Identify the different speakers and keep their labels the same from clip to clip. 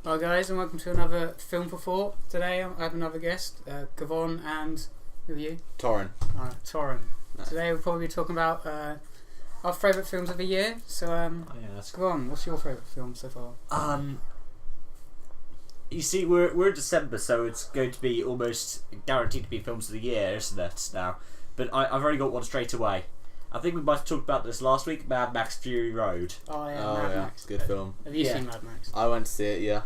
Speaker 1: Hi guys, and welcome to another Film for Thought. Today I have another guest, Cabhan, and who are you?
Speaker 2: Torrin.
Speaker 1: Torrin.
Speaker 2: Nice.
Speaker 1: Today we'll probably be talking about our favourite films of the year. So, Cabhan, what's your favourite film so far?
Speaker 3: You see, we're in December, so it's going to be almost guaranteed to be films of the year, isn't it? Now, but I've already got one straight away. I think we might have talked about this last week. Mad Max Fury Road.
Speaker 1: Oh yeah, Mad Max.
Speaker 2: Good film.
Speaker 1: Have you seen Mad Max?
Speaker 2: I went to see it. Yeah.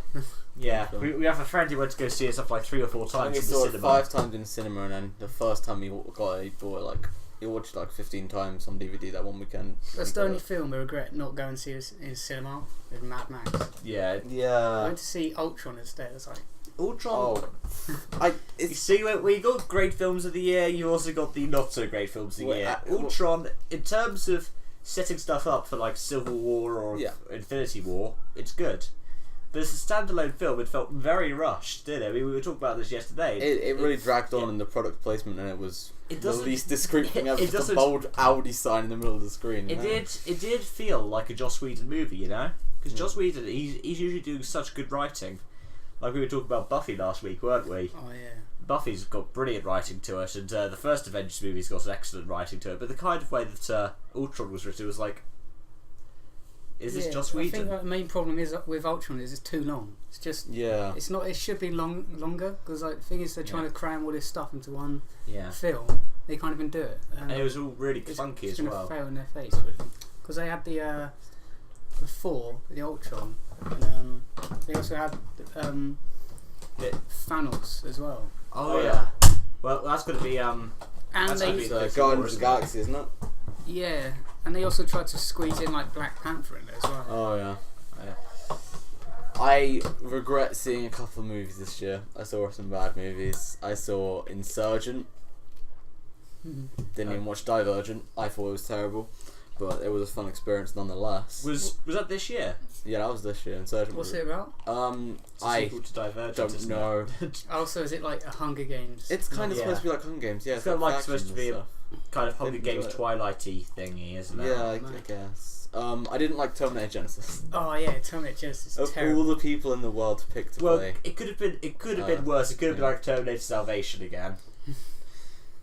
Speaker 3: Yeah, we have a friend who went to go see it stuff like 3 or 4 times in the
Speaker 2: saw
Speaker 3: cinema.
Speaker 2: it 5 times in the cinema, and then the first time he got it, he watched it 15 times on DVD that one weekend.
Speaker 1: That's the only film I regret not going to see in cinema with Mad Max.
Speaker 3: Yeah.
Speaker 1: I went to see Ultron instead. It's like
Speaker 3: Ultron. You see, we got great films of the year. You also got the not so great films of the year. Ultron, in terms of setting stuff up for like Civil War or Infinity War, it's good. But as a standalone film, it felt very rushed, didn't it? We were talking about this yesterday.
Speaker 2: It really dragged on in the product placement, and it was the least discreet thing ever. Just a bold Audi sign in the middle of the screen.
Speaker 3: It did feel like a Joss Whedon movie, you know? Because Joss Whedon, he's usually doing such good writing. Like we were talking about Buffy last week, weren't we?
Speaker 1: Oh yeah.
Speaker 3: Buffy's got brilliant writing to it, and the first Avengers movie's got excellent writing to it. But the kind of way that Ultron was written was like, is this Joss Whedon?
Speaker 1: I think the main problem is with Ultron is it's too long. It's just It's not. It should be longer because the thing is they're trying to cram all this stuff into one film. They can't even do it.
Speaker 3: And it was all really clunky as well.
Speaker 1: It's fail in their face because they had the Ultron, and they also had Thanos as well.
Speaker 3: Oh yeah. Well, that's going to be
Speaker 1: and
Speaker 2: Guardians of the Galaxy, isn't it?
Speaker 1: Yeah, and they also tried to squeeze in like Black Panther in there as well.
Speaker 2: Oh yeah. I regret seeing a couple of movies this year. I saw some bad movies. I saw Insurgent. Didn't even watch Divergent. I thought it was terrible, but it was a fun experience nonetheless.
Speaker 3: Was that this year?
Speaker 2: Yeah, that was this year. Insurgent.
Speaker 1: What's it about?
Speaker 3: It's a sequel to Divergent,
Speaker 2: don't know.
Speaker 1: Also, is it like a Hunger Games?
Speaker 2: It's kind of supposed to be like Hunger Games. Yeah,
Speaker 3: it's kind of like supposed to be
Speaker 2: a
Speaker 3: kind of Hunger Games Twilighty thingy, isn't it?
Speaker 2: Yeah, I guess. I didn't like Terminator Genesis.
Speaker 1: Oh yeah, Terminator Genesis.
Speaker 2: Of
Speaker 1: terrible.
Speaker 2: all the people in the world to pick to play,
Speaker 3: it could have been worse. It could have been like Terminator Salvation again.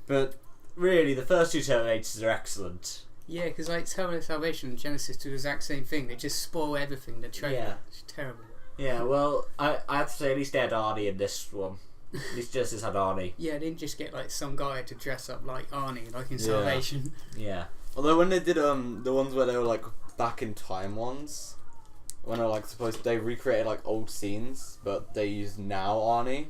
Speaker 3: But really, the first 2 Terminators are excellent.
Speaker 1: Yeah, because like Terminator Salvation and Genesis do the exact same thing. They just spoil everything. The trailer.
Speaker 3: Yeah.
Speaker 1: It's terrible.
Speaker 3: Yeah, well, I have to say at least they had Arnie in this one. At least Genesis had Arnie.
Speaker 1: Yeah, they didn't just get like some guy to dress up like Arnie, like in Salvation.
Speaker 3: Yeah.
Speaker 2: Although when they did the ones where they were like back in time ones, when they're like they recreated like old scenes, but they used now Arnie.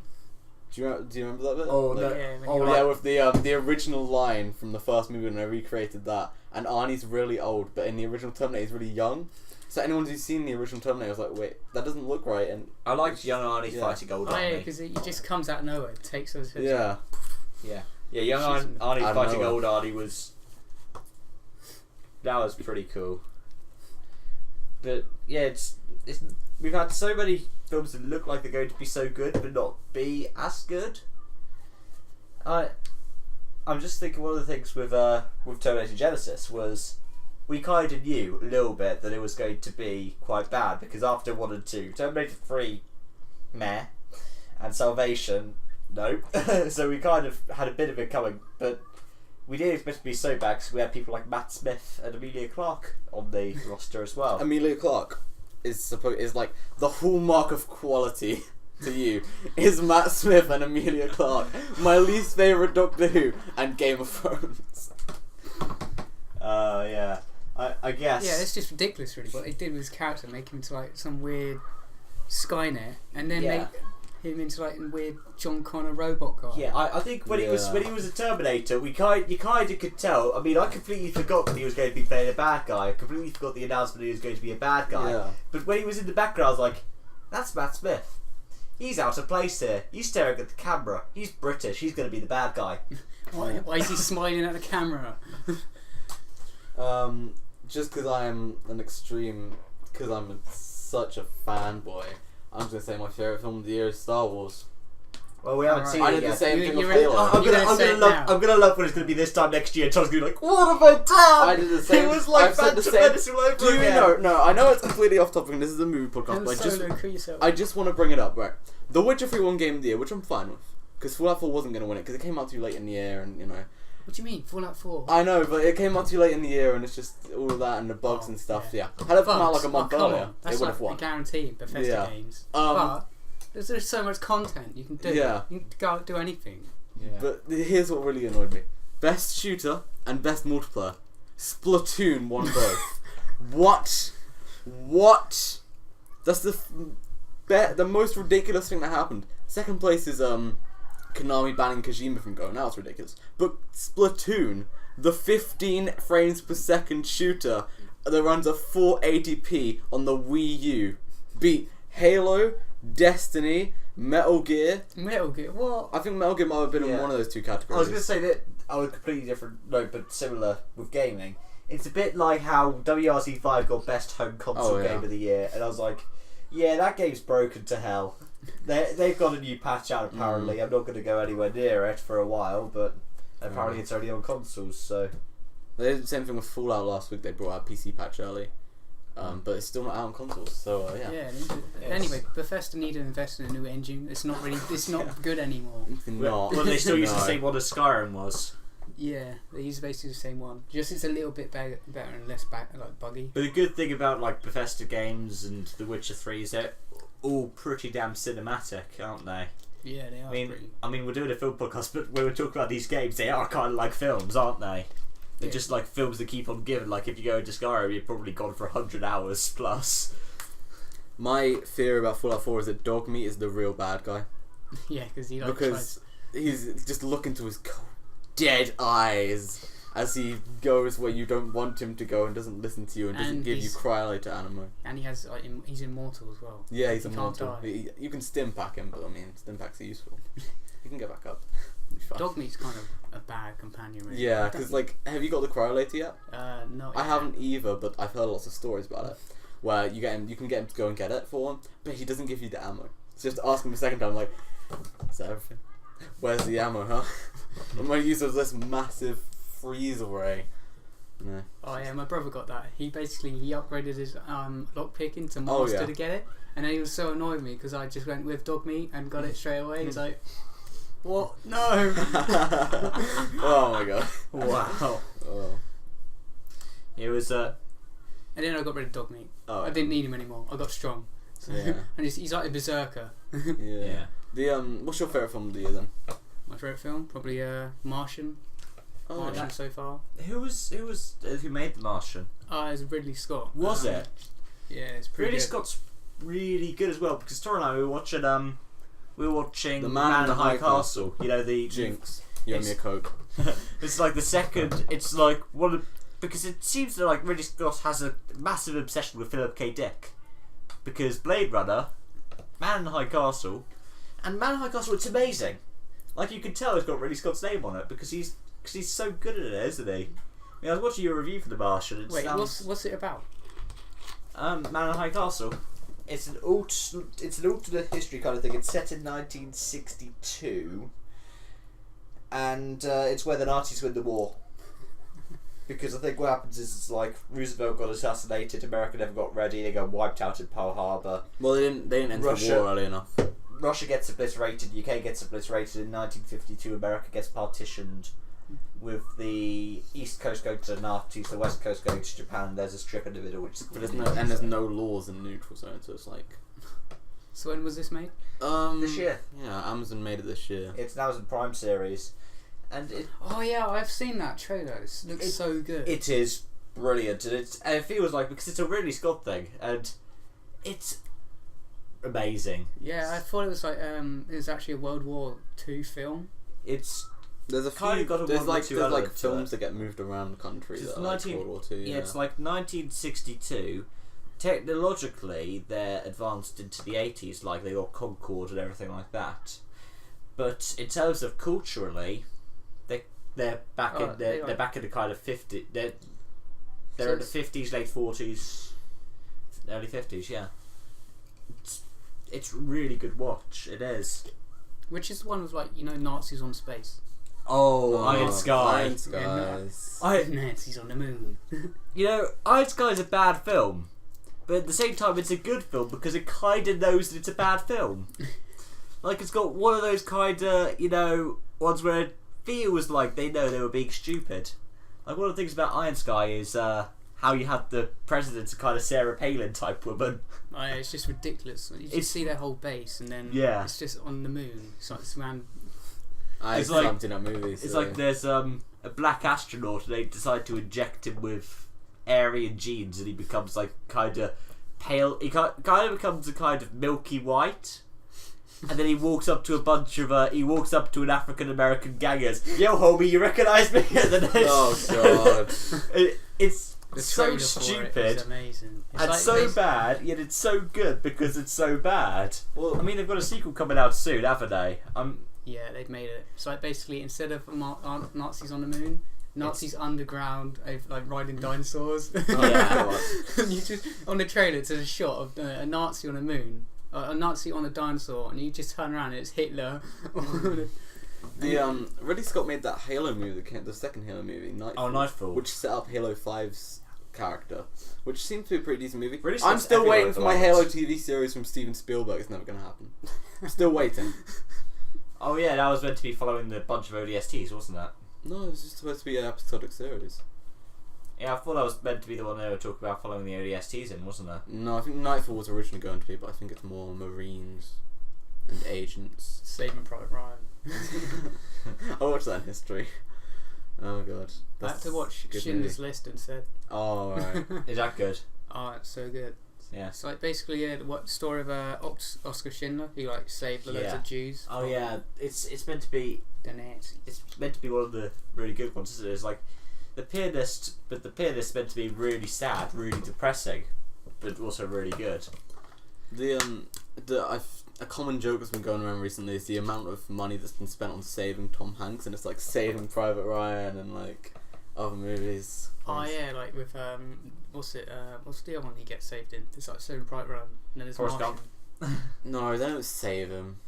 Speaker 2: Do you remember that bit?
Speaker 3: Oh,
Speaker 2: with the original line from the first movie when they recreated that, and Arnie's really old, but in the original Terminator he's really young. So anyone who's seen the original Terminator was like, wait, that doesn't look right. And
Speaker 3: I liked young Arnie fighting old Arnie.
Speaker 1: Oh yeah, because it just comes out of nowhere. It takes those hits.
Speaker 2: Yeah.
Speaker 3: Young Arnie fighting old Arnie was pretty cool. But yeah, it's we've had so many films that look like they're going to be so good but not be as good. I'm just thinking one of the things with Terminator Genesis was we kind of knew a little bit that it was going to be quite bad because after 1 and 2, Terminator 3, meh, and Salvation, nope. So we kind of had a bit of it coming, but we didn't expect it to be so bad because we had people like Matt Smith and Emilia Clarke on the roster as well.
Speaker 2: Emilia Clarke is like the hallmark of quality to you is Matt Smith and Emilia Clarke. My least favourite Doctor Who and Game of Thrones.
Speaker 3: Yeah. I guess.
Speaker 1: Yeah, it's just ridiculous, really. What they did with his character, make him into like some weird Skynet, and then make him into like a weird John Connor robot guy.
Speaker 3: Yeah, I think when he was a Terminator, you kind of could tell. I mean, I completely forgot that he was going to be playing a bad guy. I completely forgot the announcement he was going to be a bad guy.
Speaker 2: Yeah.
Speaker 3: But when he was in the background, I was like, "That's Matt Smith. He's out of place here. He's staring at the camera. He's British. He's going to be the bad guy."
Speaker 1: Why is he smiling at the camera?
Speaker 2: Just because I am because I'm such a fanboy, I'm just going to say my favourite film of the year is Star Wars.
Speaker 3: Well, we haven't seen it
Speaker 2: I did
Speaker 3: yet.
Speaker 2: the same thing with
Speaker 3: I'm gonna love when it's gonna be this time next year. Tom's gonna be like, "What have I done?"
Speaker 2: I did the same.
Speaker 3: It was like
Speaker 2: I've said the
Speaker 3: Phantom Menace
Speaker 2: same.
Speaker 3: all over
Speaker 2: Do you
Speaker 3: again.
Speaker 2: know? No, I know it's completely off topic, and this is a movie podcast,
Speaker 1: And
Speaker 2: but I just want to bring it up. Right, The Witcher 3 won Game of the Year, which I'm fine with, because Fallout 4 wasn't gonna win it because it came out too late in the year, and you know.
Speaker 1: What do you mean, Fallout 4?
Speaker 2: I know, but it came out too late in the year, and it's just all of that and the bugs and stuff. Yeah, had it come out like a month earlier,
Speaker 1: that's
Speaker 2: it would
Speaker 1: like
Speaker 2: have won.
Speaker 1: a guarantee. Bethesda games, but there's so much content you can do.
Speaker 2: Yeah,
Speaker 1: you can go do anything.
Speaker 3: Yeah.
Speaker 2: But here's what really annoyed me: best shooter and best multiplayer. Splatoon won both. What? That's the most ridiculous thing that happened. Second place is Konami banning Kojima from going. Now it's ridiculous. But Splatoon, the 15 frames per second shooter that runs at 480p on the Wii U, beat Halo, Destiny, Metal Gear.
Speaker 1: Metal Gear, what?
Speaker 2: I think Metal Gear might have been in one of those two categories.
Speaker 3: I was going to say that I was completely different, but similar with gaming. It's a bit like how WRC5 got best home console game of the year, and I was like, yeah, that game's broken to hell. They've got a new patch out apparently. I'm not going to go anywhere near it for a while, but apparently it's only on consoles. So
Speaker 2: they did the same thing with Fallout last week. They brought out a PC patch early, but it's still not out on consoles. So yeah.
Speaker 1: Anyway, Bethesda need to invest in a new engine. It's not really. It's not good anymore.
Speaker 2: Not.
Speaker 3: Well, they still use the same one as Skyrim was.
Speaker 1: Yeah, they use basically the same one. Just it's a little bit better and less buggy.
Speaker 3: But the good thing about like Bethesda games and The Witcher 3 is they're all pretty damn cinematic, aren't they?
Speaker 1: Yeah, they are.
Speaker 3: I mean, we're doing a film podcast, but when we're talking about these games, they are kind of like films, aren't they? They're just like films that keep on giving. Like if you go into Skyrim, you're probably gone for 100 hours plus.
Speaker 2: My fear about Fallout 4 is that Dogmeat is the real bad guy.
Speaker 1: Yeah,
Speaker 2: because he's just looking to his cold, dead eyes as he goes where you don't want him to go and doesn't listen to you and doesn't give you cryolite ammo.
Speaker 1: And he's immortal as well.
Speaker 2: Yeah, he's immortal. You can stim pack him, but I mean, stim packs are useful. You can get back up.
Speaker 1: Dogmeat's kind of a bad companion, really.
Speaker 2: Yeah, because like, have you got the cryolator yet?
Speaker 1: No.
Speaker 2: I haven't either, but I've heard lots of stories about it where you can get him to go and get it for him, but he doesn't give you the ammo. So just ask him a second time, like, is that everything? Where's the ammo, huh? I'm going to use this massive freeze array. No.
Speaker 1: Oh yeah, my brother got that. He upgraded his lockpick into master to get it, and then he was so annoyed with me because I just went with Dogmeat and got it straight away. He's like, "What? No!"
Speaker 2: Oh my god!
Speaker 3: Wow.
Speaker 2: Oh.
Speaker 3: It was
Speaker 1: And then I got rid of Dogmeat. I didn't need him anymore. I got strong. So, and he's like a berserker.
Speaker 2: Yeah. What's your favourite film of the year then?
Speaker 1: My favourite film, probably Martian. Martian so far.
Speaker 3: Who made The Martian?
Speaker 1: It's Ridley Scott.
Speaker 3: Was it?
Speaker 1: Yeah, it's pretty
Speaker 3: Ridley
Speaker 1: good.
Speaker 3: Scott's really good as well because Tor and I were watching
Speaker 2: The Man in the High Castle.
Speaker 3: You know the
Speaker 2: Jinx. You owe me a Coke.
Speaker 3: It's like the second. It's like one of because it seems that like Ridley Scott has a massive obsession with Philip K. Dick because Blade Runner, Man in the High Castle, and Man in the High Castle. It's amazing. Like you can tell, it's got Ridley Scott's name on it because he's so good at it, isn't he? I mean, I was watching your review for The Martian.
Speaker 1: Wait, what's it about?
Speaker 3: Man in the High Castle. It's an alternate history kind of thing. It's set in 1962, and it's where the Nazis win the war. Because I think what happens is it's like Roosevelt got assassinated, America never got ready, they got wiped out in Pearl Harbor.
Speaker 2: Well, they didn't enter the war early enough.
Speaker 3: Russia gets obliterated, UK gets obliterated. In 1952, America gets partitioned, with the East Coast going to the Nazis, the West Coast going to Japan. There's a strip in the middle, which is
Speaker 2: there's no laws in the neutral zone, so it's like.
Speaker 1: So when was this made?
Speaker 3: This year.
Speaker 2: Yeah, Amazon made it this year.
Speaker 3: It's an Amazon Prime series, and it.
Speaker 1: Oh yeah, I've seen that trailer. It looks so good.
Speaker 3: It is brilliant, and it feels like because it's a Ridley Scott thing, and it's amazing.
Speaker 1: Yeah, I thought it was like it was actually a World War II film.
Speaker 2: There's a few. There's like films that get moved around the country that are like World War II.
Speaker 3: Yeah, it's like 1962. Technologically, they're advanced into the 80s, like they got Concorde and everything like that. But in terms of culturally, they're back in the kind of 50. They're in the 50s, late 40s, early 50s. Yeah, it's really good watch. It is.
Speaker 1: Which is the one with Nazis on space.
Speaker 3: Oh, Iron Sky.
Speaker 2: Iron Skies.
Speaker 1: Nazis on the moon.
Speaker 3: Iron Sky is a bad film, but at the same time, it's a good film because it kind of knows that it's a bad film. Like, it's got one of those kind of, ones where it feels like they know they were being stupid. Like, one of the things about Iron Sky is how you have the president's a kind of Sarah Palin type woman.
Speaker 1: Oh, yeah, it's just ridiculous. You just see their whole base, and then it's just on the moon. It's like this man.
Speaker 2: It's like in that movie.
Speaker 3: It's like there's a black astronaut, and they decide to inject him with Aryan genes, and he becomes like kind of pale. He kind of becomes a kind of milky white. And then he walks up to a bunch of he walks up to an African American gangers. Yo, homie, you recognise me? And then
Speaker 2: oh god,
Speaker 3: it's
Speaker 1: The
Speaker 3: so
Speaker 1: trailer for
Speaker 3: stupid.
Speaker 1: it is amazing. It's
Speaker 3: And
Speaker 1: like
Speaker 3: so bad, yet it's so good because it's so bad. Well, I mean, they've got a sequel coming out soon, haven't they?
Speaker 1: Yeah, they've made it. It's like basically instead of Nazis on the moon, Nazis underground, like riding dinosaurs.
Speaker 3: Yeah.
Speaker 1: And you just on the trailer, it's a shot of a Nazi on the moon, a Nazi on a dinosaur, and you just turn around and it's Hitler.
Speaker 2: Ridley Scott made that Halo movie, the second Halo movie, Nightfall.
Speaker 3: Oh, Nightfall.
Speaker 2: Which set up Halo 5's character, which seems to be a pretty decent movie.
Speaker 3: Really
Speaker 2: I'm still
Speaker 3: everywhere
Speaker 2: waiting
Speaker 3: at
Speaker 2: for
Speaker 3: the
Speaker 2: my
Speaker 3: moment.
Speaker 2: Halo TV series from Steven Spielberg. It's never going to happen. I'm still waiting.
Speaker 3: Oh yeah, that was meant to be following the bunch of ODSTs, wasn't that?
Speaker 2: No, it was just supposed to be an episodic series.
Speaker 3: Yeah, I thought that was meant to be the one they were talking about following the ODSTs in, wasn't it?
Speaker 2: No, I think Nightfall was originally going to be, but I think it's more Marines and agents.
Speaker 1: Saving Private Ryan.
Speaker 2: I watched that in history. Oh god.
Speaker 1: I had to watch Schindler's List instead.
Speaker 2: Oh, right.
Speaker 3: Is that good?
Speaker 1: Oh, it's so good.
Speaker 3: Yeah.
Speaker 1: It's like basically what story of Oscar Schindler who like saved loads of Jews.
Speaker 3: Oh yeah, it's meant to be
Speaker 1: The Nazis.
Speaker 3: it's meant to be one of the really good ones, isn't it? It's like the pianist meant to be really sad, really depressing, but also really good.
Speaker 2: A common joke that's been going around recently is the amount of money that's been spent on saving Tom Hanks, and it's like Saving Private Ryan and like other movies.
Speaker 1: Oh yeah, like with what's the other one he gets saved in? It's like Saving Private Ryan, and then there's
Speaker 3: Forrest
Speaker 1: Martian.
Speaker 2: No, they don't save him.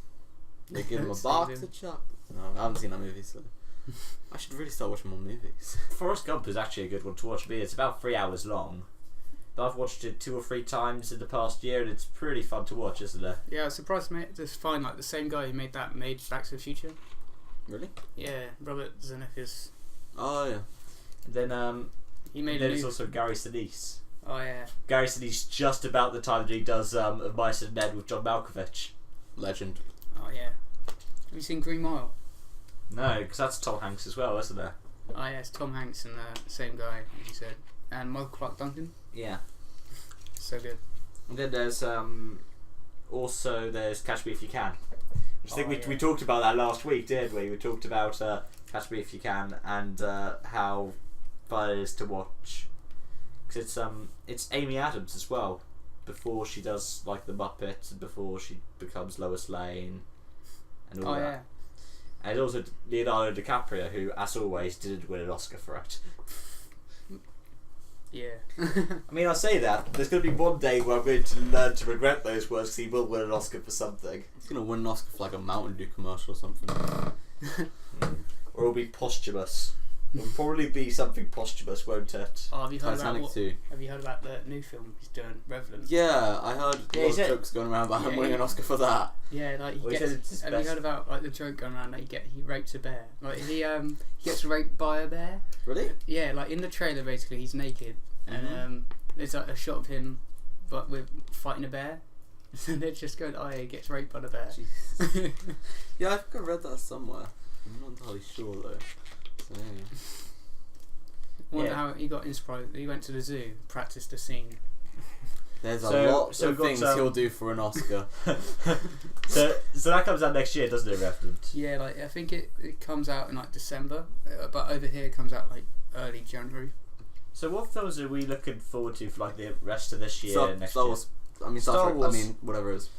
Speaker 2: They give him a
Speaker 1: Save
Speaker 2: box
Speaker 1: him.
Speaker 2: of chocolates. No, I haven't seen that movie, so I should really start watching more movies.
Speaker 3: Forrest Gump is actually a good one to watch. I mean, it's about 3 hours long. But I've watched it 2 or 3 times in the past year, and it's pretty fun to watch, isn't it?
Speaker 1: Yeah, I was surprised to find like the same guy who made Back to the Future.
Speaker 2: Really?
Speaker 1: Yeah, Robert Zemeckis.
Speaker 2: Oh yeah.
Speaker 3: Then
Speaker 1: He made
Speaker 3: there's also Gary Sinise.
Speaker 1: Oh yeah.
Speaker 3: Gary Sinise just about the time that he does Of Mice and Men with John Malkovich.
Speaker 2: Legend.
Speaker 1: Oh yeah. Have you seen Green Mile?
Speaker 3: No, because that's Tom Hanks as well, isn't it?
Speaker 1: Oh yeah, it's Tom Hanks and the same guy as you said, and Michael Clark Duncan.
Speaker 3: Yeah.
Speaker 1: So good.
Speaker 3: And then there's also there's Catch Me If You Can. I think we talked about that last week, didn't we? We talked about Catch Me If You Can and how fun it is to watch. Because it's Amy Adams as well. Before she does like the Muppets and before she becomes Lois Lane and all that.
Speaker 1: Yeah.
Speaker 3: And also Leonardo DiCaprio, who, as always, didn't win an Oscar for it.
Speaker 1: Yeah.
Speaker 3: I mean, I say that. There's going to be one day where I'm going to learn to regret those words because he will win an Oscar for something.
Speaker 2: He's gonna win an Oscar for like a Mountain Dew commercial or something.
Speaker 3: Or it'll be posthumous. It'll probably be something posthumous, won't it?
Speaker 1: Oh, have you heard
Speaker 2: Titanic
Speaker 1: about
Speaker 2: 2.
Speaker 1: Have you heard about the new film he's doing, Revenant?
Speaker 2: Yeah, I heard a lot of jokes going around about him winning an Oscar for that.
Speaker 1: Yeah, like
Speaker 3: Well, he said it's his
Speaker 1: have you
Speaker 3: best.
Speaker 1: heard about like the joke going around that he rapes a bear? Like he gets raped by a bear.
Speaker 2: Really?
Speaker 1: Yeah, like in the trailer basically he's naked and there's like a shot of him but with fighting a bear. And they're just going, oh yeah, he gets raped by the bear.
Speaker 2: Yeah, I think I read that somewhere. I'm not entirely sure though. So, yeah.
Speaker 1: Wonder how he got inspired. He went to the zoo, practiced a scene.
Speaker 2: There's a
Speaker 3: So
Speaker 2: lot
Speaker 3: we've
Speaker 2: of
Speaker 3: got,
Speaker 2: things he'll do for an Oscar.
Speaker 3: so that comes out next year, doesn't it, Revenant?
Speaker 1: Yeah, like I think it comes out in like December, but over here it comes out like early January.
Speaker 3: So what films are we looking forward to for like the rest of this year and next
Speaker 2: Star
Speaker 3: year?
Speaker 2: Wars. I mean,
Speaker 3: Star
Speaker 2: Star Trek.
Speaker 3: Wars.
Speaker 2: I mean, whatever it is.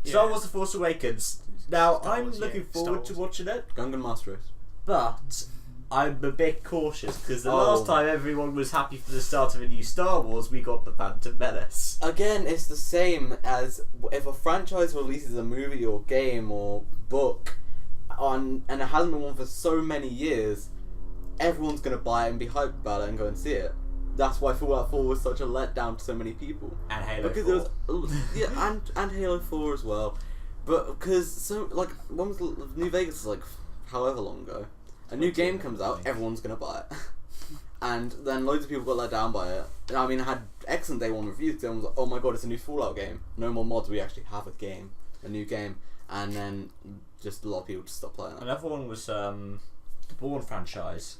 Speaker 3: Star
Speaker 1: Yeah.
Speaker 3: Wars: The Force Awakens. Now
Speaker 1: Star
Speaker 3: I'm
Speaker 1: Wars,
Speaker 3: looking
Speaker 1: yeah. Star
Speaker 3: forward to
Speaker 1: Wars.
Speaker 3: watching it,
Speaker 2: Gungan Master Race.
Speaker 3: but I'm a bit cautious because the last time everyone was happy for the start of a new Star Wars, we got the Phantom Menace.
Speaker 2: Again, it's the same as if a franchise releases a movie or game or book and it hasn't been one for so many years, everyone's going to buy it and be hyped about it and go and see it. That's why Fallout 4 was such a letdown to so many people.
Speaker 3: And Halo 4.
Speaker 2: Because it was, and Halo 4 as well. But because, when was New Vegas is like however long ago. A new game comes out, everyone's going to buy it. And then loads of people got let down by it. And I mean, I had excellent day one reviews. Everyone was like, oh my god, it's a new Fallout game. No more mods, we actually have a new game. And then just a lot of people just stopped playing it.
Speaker 3: Another one was the Bourne franchise.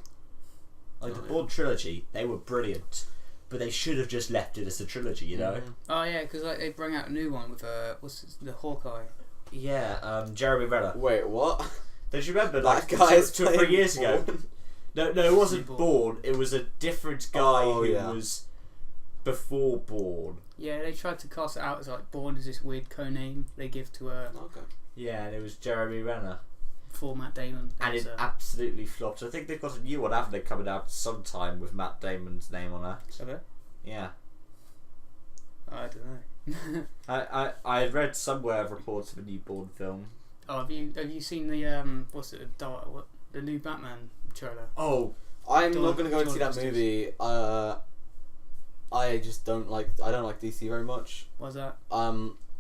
Speaker 3: Like the Bourne trilogy, they were brilliant. But they should have just left it as a trilogy, you know?
Speaker 1: Oh yeah, because they bring out a new one with the Hawkeye.
Speaker 3: Yeah, Jeremy Renner.
Speaker 2: Wait, what?
Speaker 3: Don't you remember?
Speaker 2: That guy is
Speaker 3: 2 or 3 years ago.
Speaker 2: Bourne.
Speaker 3: No, it wasn't Bourne. It was a different guy who
Speaker 2: yeah.
Speaker 3: was before Bourne.
Speaker 1: Yeah, they tried to cast it out as like Bourne is this weird co-name they give to a
Speaker 2: Okay.
Speaker 3: Yeah, and it was Jeremy Renner.
Speaker 1: for Matt Damon.
Speaker 3: And it absolutely flopped. I think they've got a new one, haven't they, coming out sometime with Matt Damon's name on it.
Speaker 1: Have they?
Speaker 3: Yeah.
Speaker 1: I don't know.
Speaker 3: I read somewhere reports of a new Bourne film.
Speaker 1: Oh, have you seen the the new Batman trailer?
Speaker 3: Oh,
Speaker 2: I'm not gonna go and see that movie. I just don't like. I don't like DC very much.
Speaker 1: What's that?
Speaker 2: I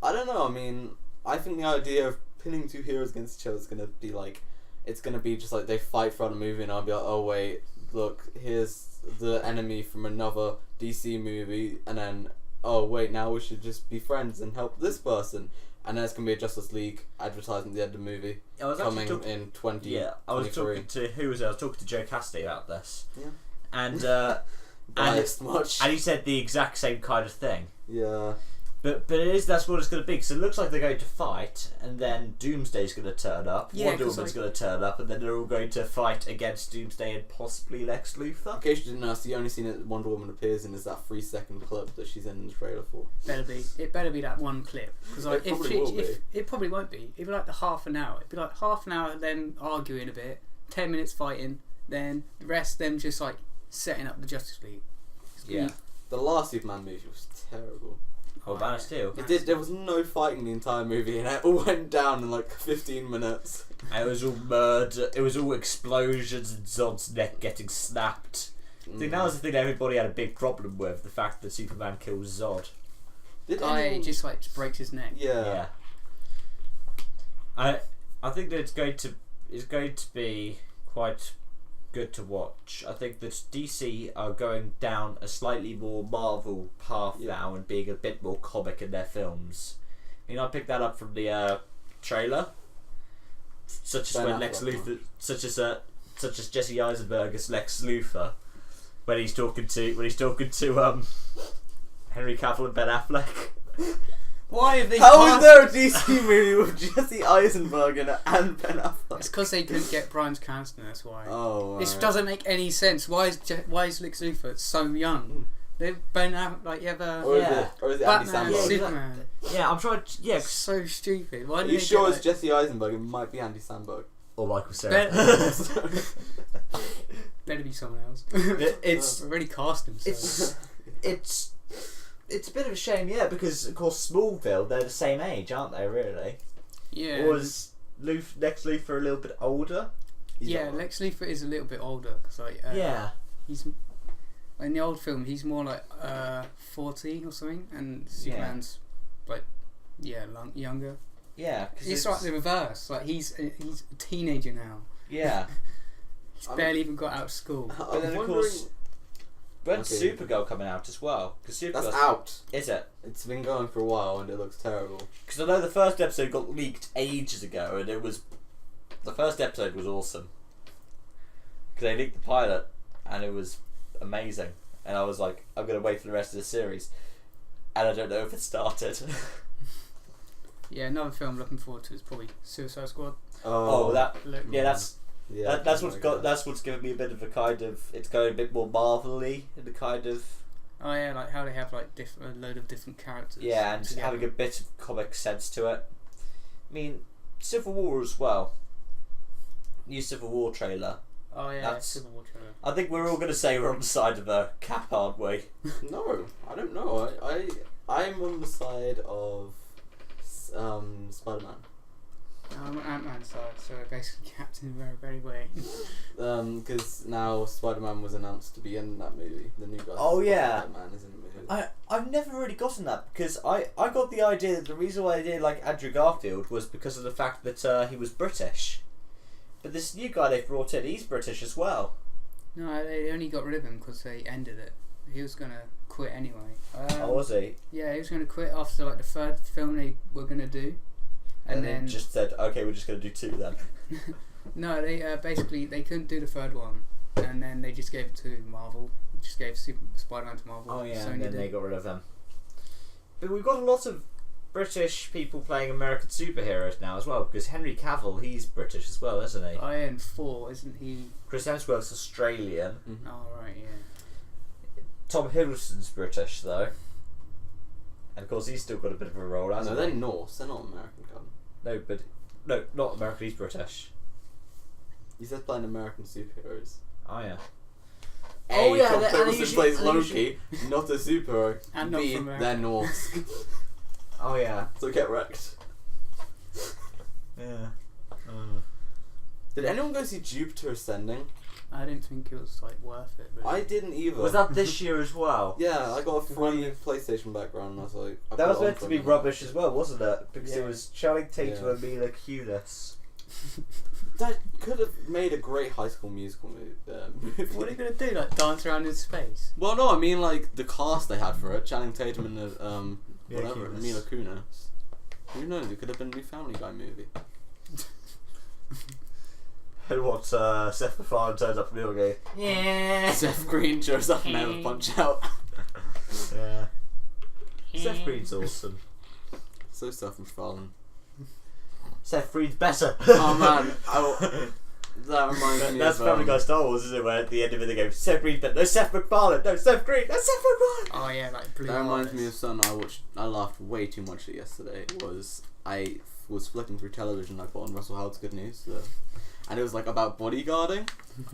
Speaker 2: don't know. I mean, I think the idea of pinning two heroes against each other is gonna be like, it's gonna be just like they fight throughout a movie, and I'll be like, oh wait, look, here's the enemy from another DC movie, and then oh wait, now we should just be friends and help this person. And then it's going to be a Justice League advertisement at the end of the movie.
Speaker 3: I was
Speaker 2: coming in 20.
Speaker 3: Yeah, I was talking to I was talking to Joe Cassidy about this.
Speaker 2: Yeah.
Speaker 3: And
Speaker 2: biased much.
Speaker 3: And he said the exact same kind of thing.
Speaker 2: Yeah.
Speaker 3: But that's what it's going to be. Because it looks like they're going to fight, and then Doomsday's going to turn up.
Speaker 1: Yeah,
Speaker 3: Wonder Woman's going to turn up, and then they're all going to fight against Doomsday and possibly Lex Luthor.
Speaker 2: In case you didn't know, the only scene that Wonder Woman appears in is that 3-second clip that she's in the trailer for.
Speaker 1: It better be that one clip, because like,
Speaker 2: it
Speaker 1: probably won't be. It'd be like the half an hour. It'd be like half an hour of them arguing a bit, 10 minutes fighting, then the rest them just like setting up the Justice League.
Speaker 3: Yeah.
Speaker 2: The last Superman movie was terrible.
Speaker 3: Oh, Man of Steel.
Speaker 2: There was no fighting the entire movie, and it all went down in like 15 minutes.
Speaker 3: It was all murder. It was all explosions and Zod's neck getting snapped. I think that was the thing everybody had a big problem with, the fact that Superman kills Zod.
Speaker 1: Just like breaks his neck.
Speaker 2: Yeah.
Speaker 3: I think that it's going to be quite good to watch. I think that DC are going down a slightly more Marvel path now and being a bit more comic in their films. I mean, I picked that up from the trailer, such as when Lex Luthor, such as Jesse Eisenberg as Lex Luthor, when he's talking to Henry Cavill and Ben Affleck.
Speaker 1: Why have they?
Speaker 2: How is there a DC movie with Jesse Eisenberg in it and Ben Affleck?
Speaker 1: It's because they couldn't get Bryan Cranston. That's why.
Speaker 2: Oh,
Speaker 1: this doesn't make any sense. Why is Lex Luthor so young? They've Ben Affleck, like you ever.
Speaker 2: Or is it Andy
Speaker 1: Batman,
Speaker 2: Samberg?
Speaker 1: Superman.
Speaker 3: Yeah, I'm trying. Yeah,
Speaker 1: It's so stupid. Why
Speaker 2: Are you sure it's Jesse Eisenberg? It might be Andy Samberg.
Speaker 3: or Michael Cera.
Speaker 1: Better be someone else.
Speaker 3: It's
Speaker 1: already cast him. So.
Speaker 3: It's a bit of a shame, yeah, because of course Smallville, they're the same age, aren't they? Really?
Speaker 1: Yeah.
Speaker 3: Or is Lex Luthor a little bit older?
Speaker 1: Lex Luthor is a little bit older because he's in the old film he's more like 40 or something, and Superman's like younger.
Speaker 3: Yeah, because
Speaker 1: it's like the reverse. Like he's a teenager now.
Speaker 3: Yeah.
Speaker 1: He's barely even got out of school.
Speaker 3: And then of course. When's Supergirl coming out as well? Because
Speaker 2: that's out.
Speaker 3: Is it?
Speaker 2: It's been going for a while and it looks terrible.
Speaker 3: Because I know the first episode got leaked ages ago, and the first episode was awesome. Because they leaked the pilot, and it was amazing. And I was like, I'm gonna wait for the rest of the series, and I don't know if it started.
Speaker 1: Yeah, another film I'm looking forward to is probably Suicide Squad.
Speaker 3: That's what's given me a bit of a kind of, it's going a bit more Marvel-y in the kind of.
Speaker 1: Oh yeah, like how they have like a load of different characters.
Speaker 3: Yeah, and having a bit of comic sense to it. I mean, Civil War as well. New Civil War trailer.
Speaker 1: Oh yeah,
Speaker 3: That's-
Speaker 1: Civil War trailer.
Speaker 3: I think we're all going to say we're on the side of the Cap, aren't we?
Speaker 2: No, I don't know. I'm on the side of Spider-Man.
Speaker 1: I'm on Ant-Man's side, so basically Captain very, very way.
Speaker 2: Because now Spider-Man was announced to be in that movie. The new guy.
Speaker 3: Oh, yeah.
Speaker 2: Spider-Man is in the movie.
Speaker 3: I've never really gotten that because I got the idea that the reason why they did like Andrew Garfield was because of the fact that he was British. But this new guy they've brought in, he's British as well.
Speaker 1: No, they only got rid of him because they ended it. He was gonna quit anyway.
Speaker 3: Oh, was he?
Speaker 1: Yeah, he was gonna quit after like the third film they were gonna do,
Speaker 3: And
Speaker 1: then
Speaker 3: they just said, okay, we're just going to do 2 then.
Speaker 1: no, they basically they couldn't do the third one, and then they just gave it to Marvel. Just gave Spider-Man to Marvel.
Speaker 3: Oh yeah,
Speaker 1: Sony
Speaker 3: and then
Speaker 1: did.
Speaker 3: they got rid of them. But we've got a lot of British people playing American superheroes now as well, because Henry Cavill, he's British as well, isn't he?
Speaker 1: Iron 4, isn't he?
Speaker 3: Chris Hemsworth's Australian.
Speaker 2: Mhm.
Speaker 1: Oh right, yeah.
Speaker 3: Tom Hiddleston's British though. And of course he's still got a bit of a role,
Speaker 2: No,
Speaker 3: hasn't
Speaker 2: they're
Speaker 3: he?
Speaker 2: Norse. They're not American. Come.
Speaker 3: No, not American, he's British.
Speaker 2: He says playing American superheroes.
Speaker 3: Oh yeah.
Speaker 2: A,
Speaker 3: Oh, yeah,
Speaker 2: Tom
Speaker 3: and
Speaker 2: Hiddleston
Speaker 3: usually-
Speaker 2: plays
Speaker 3: and
Speaker 2: Loki, not a superhero.
Speaker 1: And not
Speaker 2: B,
Speaker 1: from America.
Speaker 2: they're Norse.
Speaker 3: Oh yeah.
Speaker 2: So get wrecked.
Speaker 3: Yeah.
Speaker 2: Did anyone go see Jupiter Ascending?
Speaker 1: I didn't think it was like worth it. Really.
Speaker 2: I didn't either.
Speaker 3: Was that this year as well?
Speaker 2: Yeah, I got a free PlayStation background and I was like... I
Speaker 3: That
Speaker 2: put
Speaker 3: was
Speaker 2: it on
Speaker 3: meant
Speaker 2: for
Speaker 3: to
Speaker 2: a
Speaker 3: be
Speaker 2: minute.
Speaker 3: rubbish as well, wasn't it? Because it
Speaker 1: Yeah.
Speaker 3: was Channing Tatum
Speaker 2: Yeah.
Speaker 3: and Mila Kunis.
Speaker 2: That could have made a great High School Musical movie.
Speaker 1: What are you gonna do? Like dance around in space?
Speaker 2: Well, no, I mean like the cast they had for it: Channing Tatum and the
Speaker 3: Mila
Speaker 2: whatever,
Speaker 3: Kunis.
Speaker 2: Mila Kunis. Who knows? It could have been a new Family Guy movie.
Speaker 3: And what Seth MacFarlane turns up in the middle game.
Speaker 1: Yeah.
Speaker 2: Seth Green shows up and never punch out.
Speaker 3: Yeah. Seth Green's awesome.
Speaker 2: So Seth MacFarlane.
Speaker 3: Seth Green's better.
Speaker 2: Oh man, that reminds me
Speaker 3: That's
Speaker 2: of
Speaker 3: Family Guy Star Wars, isn't it? Where at the end of it they go, Seth Green's better. No, Seth MacFarlane. No, Seth Green. No, Seth MacFarlane.
Speaker 1: Oh yeah, like Blue.
Speaker 2: That reminds
Speaker 1: Eyes.
Speaker 2: me of something I laughed way too much at yesterday. I was flicking through television. I put on Russell Howard's Good News, and it was like about bodyguarding.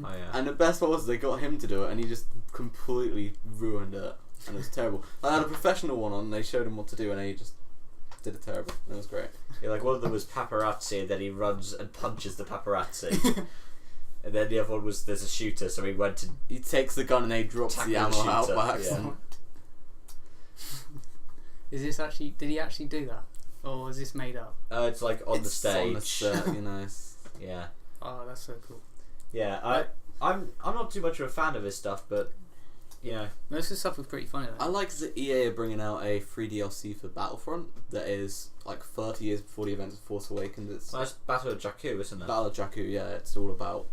Speaker 3: Oh yeah.
Speaker 2: And the best part was they got him to do it, and he just completely ruined it, and it was terrible. I had a professional one on, and they showed him what to do, and he just did it terrible. And it was great.
Speaker 3: Yeah, like one of them was paparazzi, and then he runs and punches the paparazzi. And then the other one was there's a shooter, so he went and
Speaker 2: He takes the gun and he drops
Speaker 3: Tackle
Speaker 2: the
Speaker 3: the
Speaker 2: ammo out
Speaker 3: shooter,
Speaker 2: by
Speaker 3: yeah.
Speaker 2: accident.
Speaker 1: Is this actually? Did he actually do that, or was this made up?
Speaker 3: it's like on the
Speaker 2: It's
Speaker 3: stage.
Speaker 2: on the set, you know.
Speaker 3: Yeah,
Speaker 1: Oh, that's so cool.
Speaker 3: yeah. I'm not too much of a fan of his stuff, but you know,
Speaker 1: Most of the stuff was pretty funny though.
Speaker 2: I like that EA are bringing out a free DLC for Battlefront that is like 30 years before the events of Force Awakens. It's
Speaker 3: that's Battle of Jakku, isn't it?
Speaker 2: Battle of Jakku, yeah. It's all about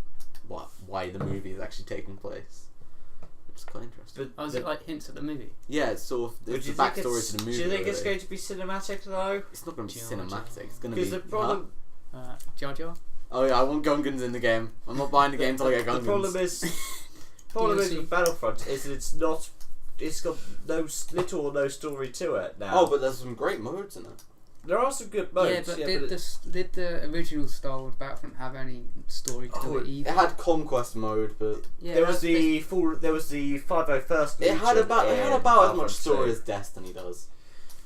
Speaker 2: why the movie is actually taking place, which is quite interesting.
Speaker 3: But
Speaker 1: Oh, is it like hints at the movie?
Speaker 2: Yeah, it's sort of
Speaker 3: but
Speaker 2: it's
Speaker 3: do
Speaker 2: the
Speaker 3: you think
Speaker 2: backstory
Speaker 3: it's-
Speaker 2: to the movie.
Speaker 3: Do you think it's
Speaker 2: really.
Speaker 3: going to be cinematic though?
Speaker 2: It's not going to be
Speaker 1: Jar Jar.
Speaker 2: cinematic. It's going to be.
Speaker 3: Because the problem,
Speaker 1: Jar Jar.
Speaker 2: Oh yeah, I want Gungans in the game. I'm not buying the game until I get Gungans.
Speaker 3: the problem is
Speaker 1: DLC.
Speaker 3: with Battlefront is that it's got little or no story to it now.
Speaker 2: Oh, but there's some great modes in it.
Speaker 3: there are some good
Speaker 1: Yeah,
Speaker 3: modes.
Speaker 1: but
Speaker 3: yeah,
Speaker 1: did the original Star Wars Battlefront have any story to
Speaker 2: Oh,
Speaker 1: it
Speaker 2: it
Speaker 1: either?
Speaker 2: had conquest mode, but
Speaker 1: Yeah,
Speaker 3: there was
Speaker 1: that's
Speaker 3: there was the 501st.
Speaker 2: it had
Speaker 3: Legion
Speaker 2: about
Speaker 3: in
Speaker 2: as much
Speaker 3: Battlefront
Speaker 2: story
Speaker 3: 2.
Speaker 2: as Destiny does.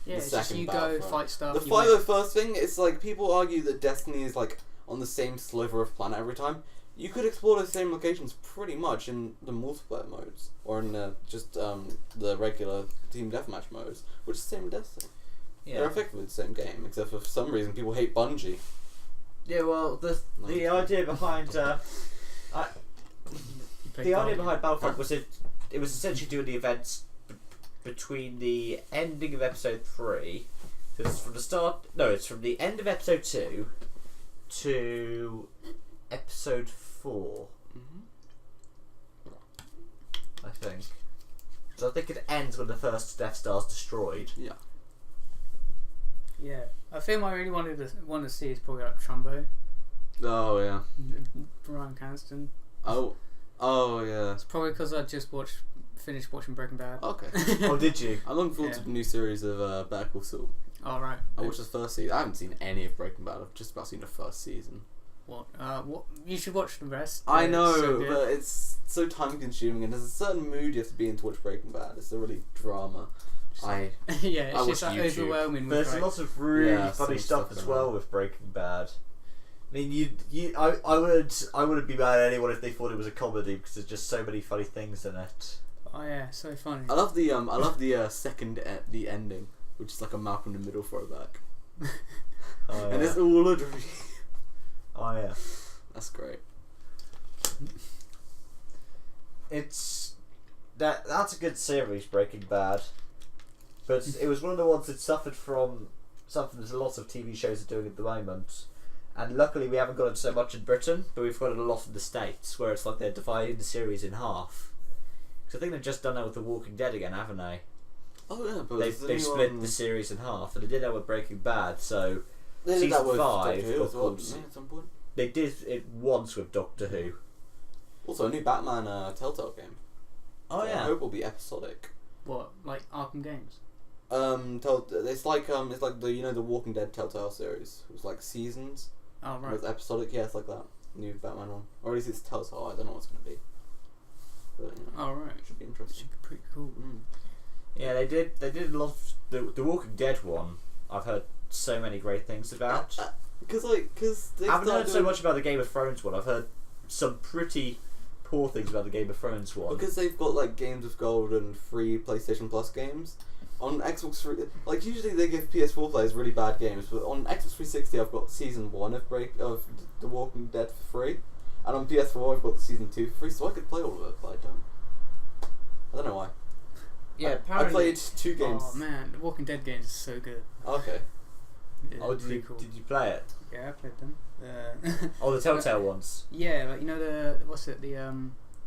Speaker 1: yeah,
Speaker 2: the
Speaker 1: it's just
Speaker 2: second
Speaker 1: you go
Speaker 2: Battlefront.
Speaker 1: fight stuff.
Speaker 2: The
Speaker 1: you win.
Speaker 2: 501st thing, it's like people argue that Destiny is like on the same sliver of planet every time. You could explore those same locations pretty much in the multiplayer modes, or in the regular team deathmatch modes, which is the same as Destiny. They're
Speaker 3: Yeah.
Speaker 2: effectively the same game, except for some reason people hate Bungie.
Speaker 3: Yeah. Well, the
Speaker 2: No.
Speaker 3: idea behind
Speaker 1: You play
Speaker 3: the idea
Speaker 1: Guardian.
Speaker 3: behind Battlefront was it was essentially doing the events between the ending of episode 3. So it's from the start. No, it's from the end of episode 2 to episode 4. I think. So I think it ends when the first Death Star's destroyed.
Speaker 2: Yeah.
Speaker 1: Yeah, a film I really want to see is probably like Trumbo.
Speaker 2: Oh yeah.
Speaker 1: Bryan Cranston.
Speaker 2: Oh yeah.
Speaker 1: It's probably because I just finished watching Breaking Bad.
Speaker 2: Okay.
Speaker 3: Oh, did you?
Speaker 2: I'm looking forward
Speaker 1: Yeah.
Speaker 2: to the new series of Better Call Saul.
Speaker 1: Oh right.
Speaker 2: I watched the first season. I haven't seen any of Breaking Bad. I've just about seen the first season.
Speaker 1: What you should watch the rest.
Speaker 2: I know,
Speaker 1: so
Speaker 2: but it's so time consuming, and there's a certain mood you have to be in to watch Breaking Bad. It's a really drama.
Speaker 1: yeah, it's
Speaker 2: I
Speaker 1: just
Speaker 2: watch
Speaker 1: like
Speaker 2: YouTube.
Speaker 1: overwhelming.
Speaker 3: There's a lot of really funny stuff as well
Speaker 2: going on.
Speaker 3: with Breaking Bad. I mean, I wouldn't be mad at anyone if they thought it was a comedy because there's just so many funny things in it.
Speaker 1: Oh yeah, so funny.
Speaker 2: I love the the ending, which is like a Malcolm in the Middle throwback,
Speaker 3: Oh,
Speaker 2: and
Speaker 3: yeah.
Speaker 2: it's all a dream.
Speaker 3: Oh yeah.
Speaker 2: That's great.
Speaker 3: That's a good series, Breaking Bad, but it was one of the ones that suffered from something that a lot of TV shows are doing at the moment, and luckily we haven't got it so much in Britain, but we've got it a lot in the States, where it's like they're dividing the series in half. Because I think they've just done that with The Walking Dead again, haven't they?
Speaker 2: Oh yeah, but
Speaker 3: They've split the series in half, and they did that with Breaking Bad. So
Speaker 2: they did
Speaker 3: season
Speaker 2: that with
Speaker 3: 5
Speaker 2: Doctor Who as well,
Speaker 3: called-
Speaker 2: didn't they, at some point?
Speaker 3: they did it once with Doctor Who.
Speaker 2: Also, a new Batman Telltale game.
Speaker 3: Oh
Speaker 2: I hope will be episodic.
Speaker 1: What, like Arkham Games?
Speaker 2: It's like the Walking Dead Telltale series. It was like seasons.
Speaker 1: Oh
Speaker 2: It
Speaker 1: right.
Speaker 2: was episodic. Yeah, it's like that. New Batman one, or at least it's Telltale. I don't know what it's gonna be. But
Speaker 1: Oh right.
Speaker 2: it should be interesting.
Speaker 1: Should be pretty cool.
Speaker 3: Yeah, they did a lot of the Walking Dead one. I've heard so many great things about.
Speaker 2: Because they
Speaker 3: I haven't
Speaker 2: started
Speaker 3: heard so
Speaker 2: doing-
Speaker 3: much about the Game of Thrones one. I've heard some pretty poor things about the Game of Thrones one.
Speaker 2: Because they've got like Games of Gold and free PlayStation Plus games. On Xbox 3, like usually they give PS4 players really bad games, but on Xbox 360 I've got Season 1 of The Walking Dead for free, and on PS4 I've got the Season 2 for free, so I could play all of it, but I don't know why.
Speaker 3: Yeah,
Speaker 2: I
Speaker 3: apparently.
Speaker 2: played 2 games.
Speaker 1: Oh man, the Walking Dead games are so good.
Speaker 2: Okay.
Speaker 1: Yeah,
Speaker 3: Oh,
Speaker 1: pretty cool.
Speaker 3: did you play it?
Speaker 1: Yeah, I played them.
Speaker 3: Oh, the Telltale ones.
Speaker 1: Yeah, like you know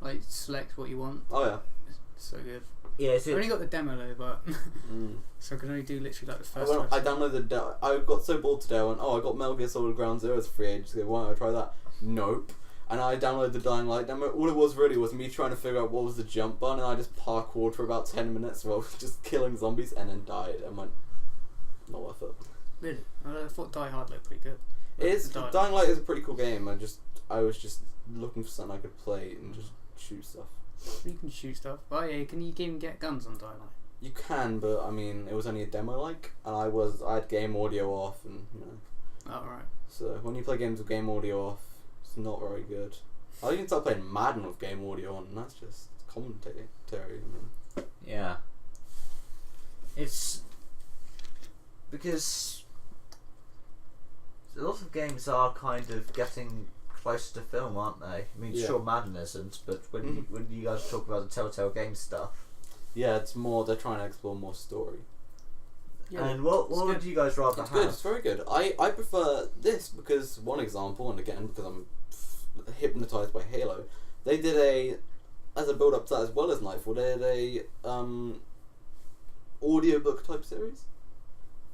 Speaker 1: like select what you want.
Speaker 2: Oh yeah.
Speaker 1: It's so good.
Speaker 3: Yeah,
Speaker 1: I only got the demo though, but
Speaker 2: Mm.
Speaker 1: so I can only do literally like the
Speaker 2: I,
Speaker 1: first.
Speaker 2: I downloaded I got so bored today. I went, I got Metal Gear Solid Ground Zeroes free ages ago. Why don't I try that? Nope. And I downloaded the Dying Light demo. All it was really was me trying to figure out what was the jump button, and I just parkoured for about 10 minutes while just killing zombies, and then died. And went, not worth it.
Speaker 1: Really, I thought Die Hard looked pretty good.
Speaker 2: It is.
Speaker 1: The
Speaker 2: Dying Light is a pretty cool game. I was just looking for something I could play and just shoot stuff.
Speaker 1: You can shoot stuff. Oh yeah, can you even get guns on Die Hard?
Speaker 2: You can, but I mean, it was only a demo, like, and I had game audio off, and you know.
Speaker 1: Oh right.
Speaker 2: So when you play games with game audio off, it's not very good. I even start playing Madden with game audio on, and that's just commentary. I mean.
Speaker 3: Yeah. It's because a lot of games are kind of getting closer to film, aren't they? I mean,
Speaker 2: Yeah.
Speaker 3: sure, Madden isn't, but when you guys talk about the Telltale Game stuff,
Speaker 2: Yeah, it's more. They're trying to explore more story.
Speaker 1: Yeah,
Speaker 3: and what
Speaker 1: it's
Speaker 3: would
Speaker 1: good.
Speaker 3: you guys rather
Speaker 2: It's
Speaker 3: have?
Speaker 2: good. It's very good. I prefer this because one example, and again because I'm hypnotized by Halo, they did as a build up to that as well as Nightfall. They did a audiobook type series.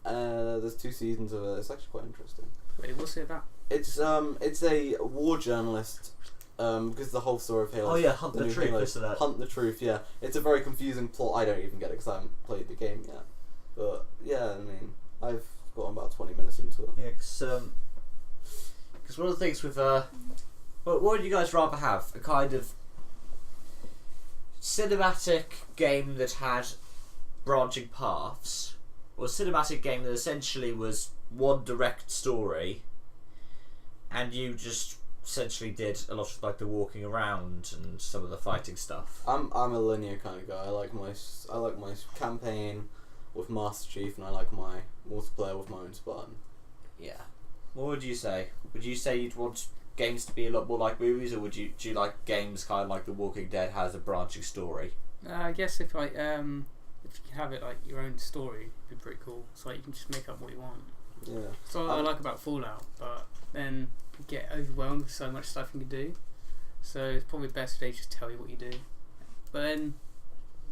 Speaker 2: There's 2 seasons of it. It's actually quite interesting.
Speaker 1: Wait, what's it about?
Speaker 2: It's a war journalist. Because the whole story of Halo.
Speaker 3: Oh yeah, Hunt the
Speaker 2: new
Speaker 3: Truth,
Speaker 2: Halo,
Speaker 3: isn't it?
Speaker 2: Hunt the Truth. Yeah, it's a very confusing plot. I don't even get it because I haven't played the game yet. But yeah, I mean, I've gotten about 20 minutes into it.
Speaker 3: Yeah, because one of the things with what would you guys rather have? A kind of cinematic game that had branching paths, or a cinematic game that essentially was one direct story, and you just essentially did a lot of like the walking around and some of the fighting stuff.
Speaker 2: I'm a linear kind of guy. I like my campaign with Master Chief, and I like my multiplayer with my own Spartan.
Speaker 3: Yeah. What would you say? Would you say you'd want games to be a lot more like movies, or do you like games kind of like The Walking Dead has a branching story?
Speaker 1: I guess if you have it like your own story, it'd be pretty cool. So like you can just make up what you want.
Speaker 2: Yeah.
Speaker 1: So I like about Fallout, but then you get overwhelmed with so much stuff you can do. So it's probably best if they just tell you what you do. But then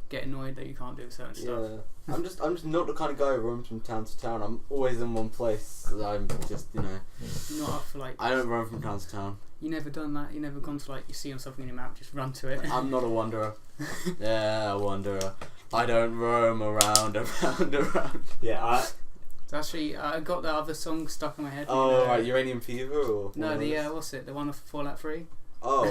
Speaker 1: get annoyed that you can't do certain stuff.
Speaker 2: Yeah. I'm just not the kind of guy who roams from town to town. I'm always in one place. I'm just, you know.
Speaker 1: Not up for like.
Speaker 2: I don't roam from town to town.
Speaker 1: You never done that. You never gone to like you see on something in your map, just run to it.
Speaker 2: I'm not a wanderer. Yeah, a wanderer. I don't roam around.
Speaker 3: Yeah,
Speaker 1: It's actually, I got the other song stuck in my head.
Speaker 2: Oh, right, Uranium Fever or...
Speaker 1: No, what's it? The one of Fallout 3?
Speaker 2: Oh,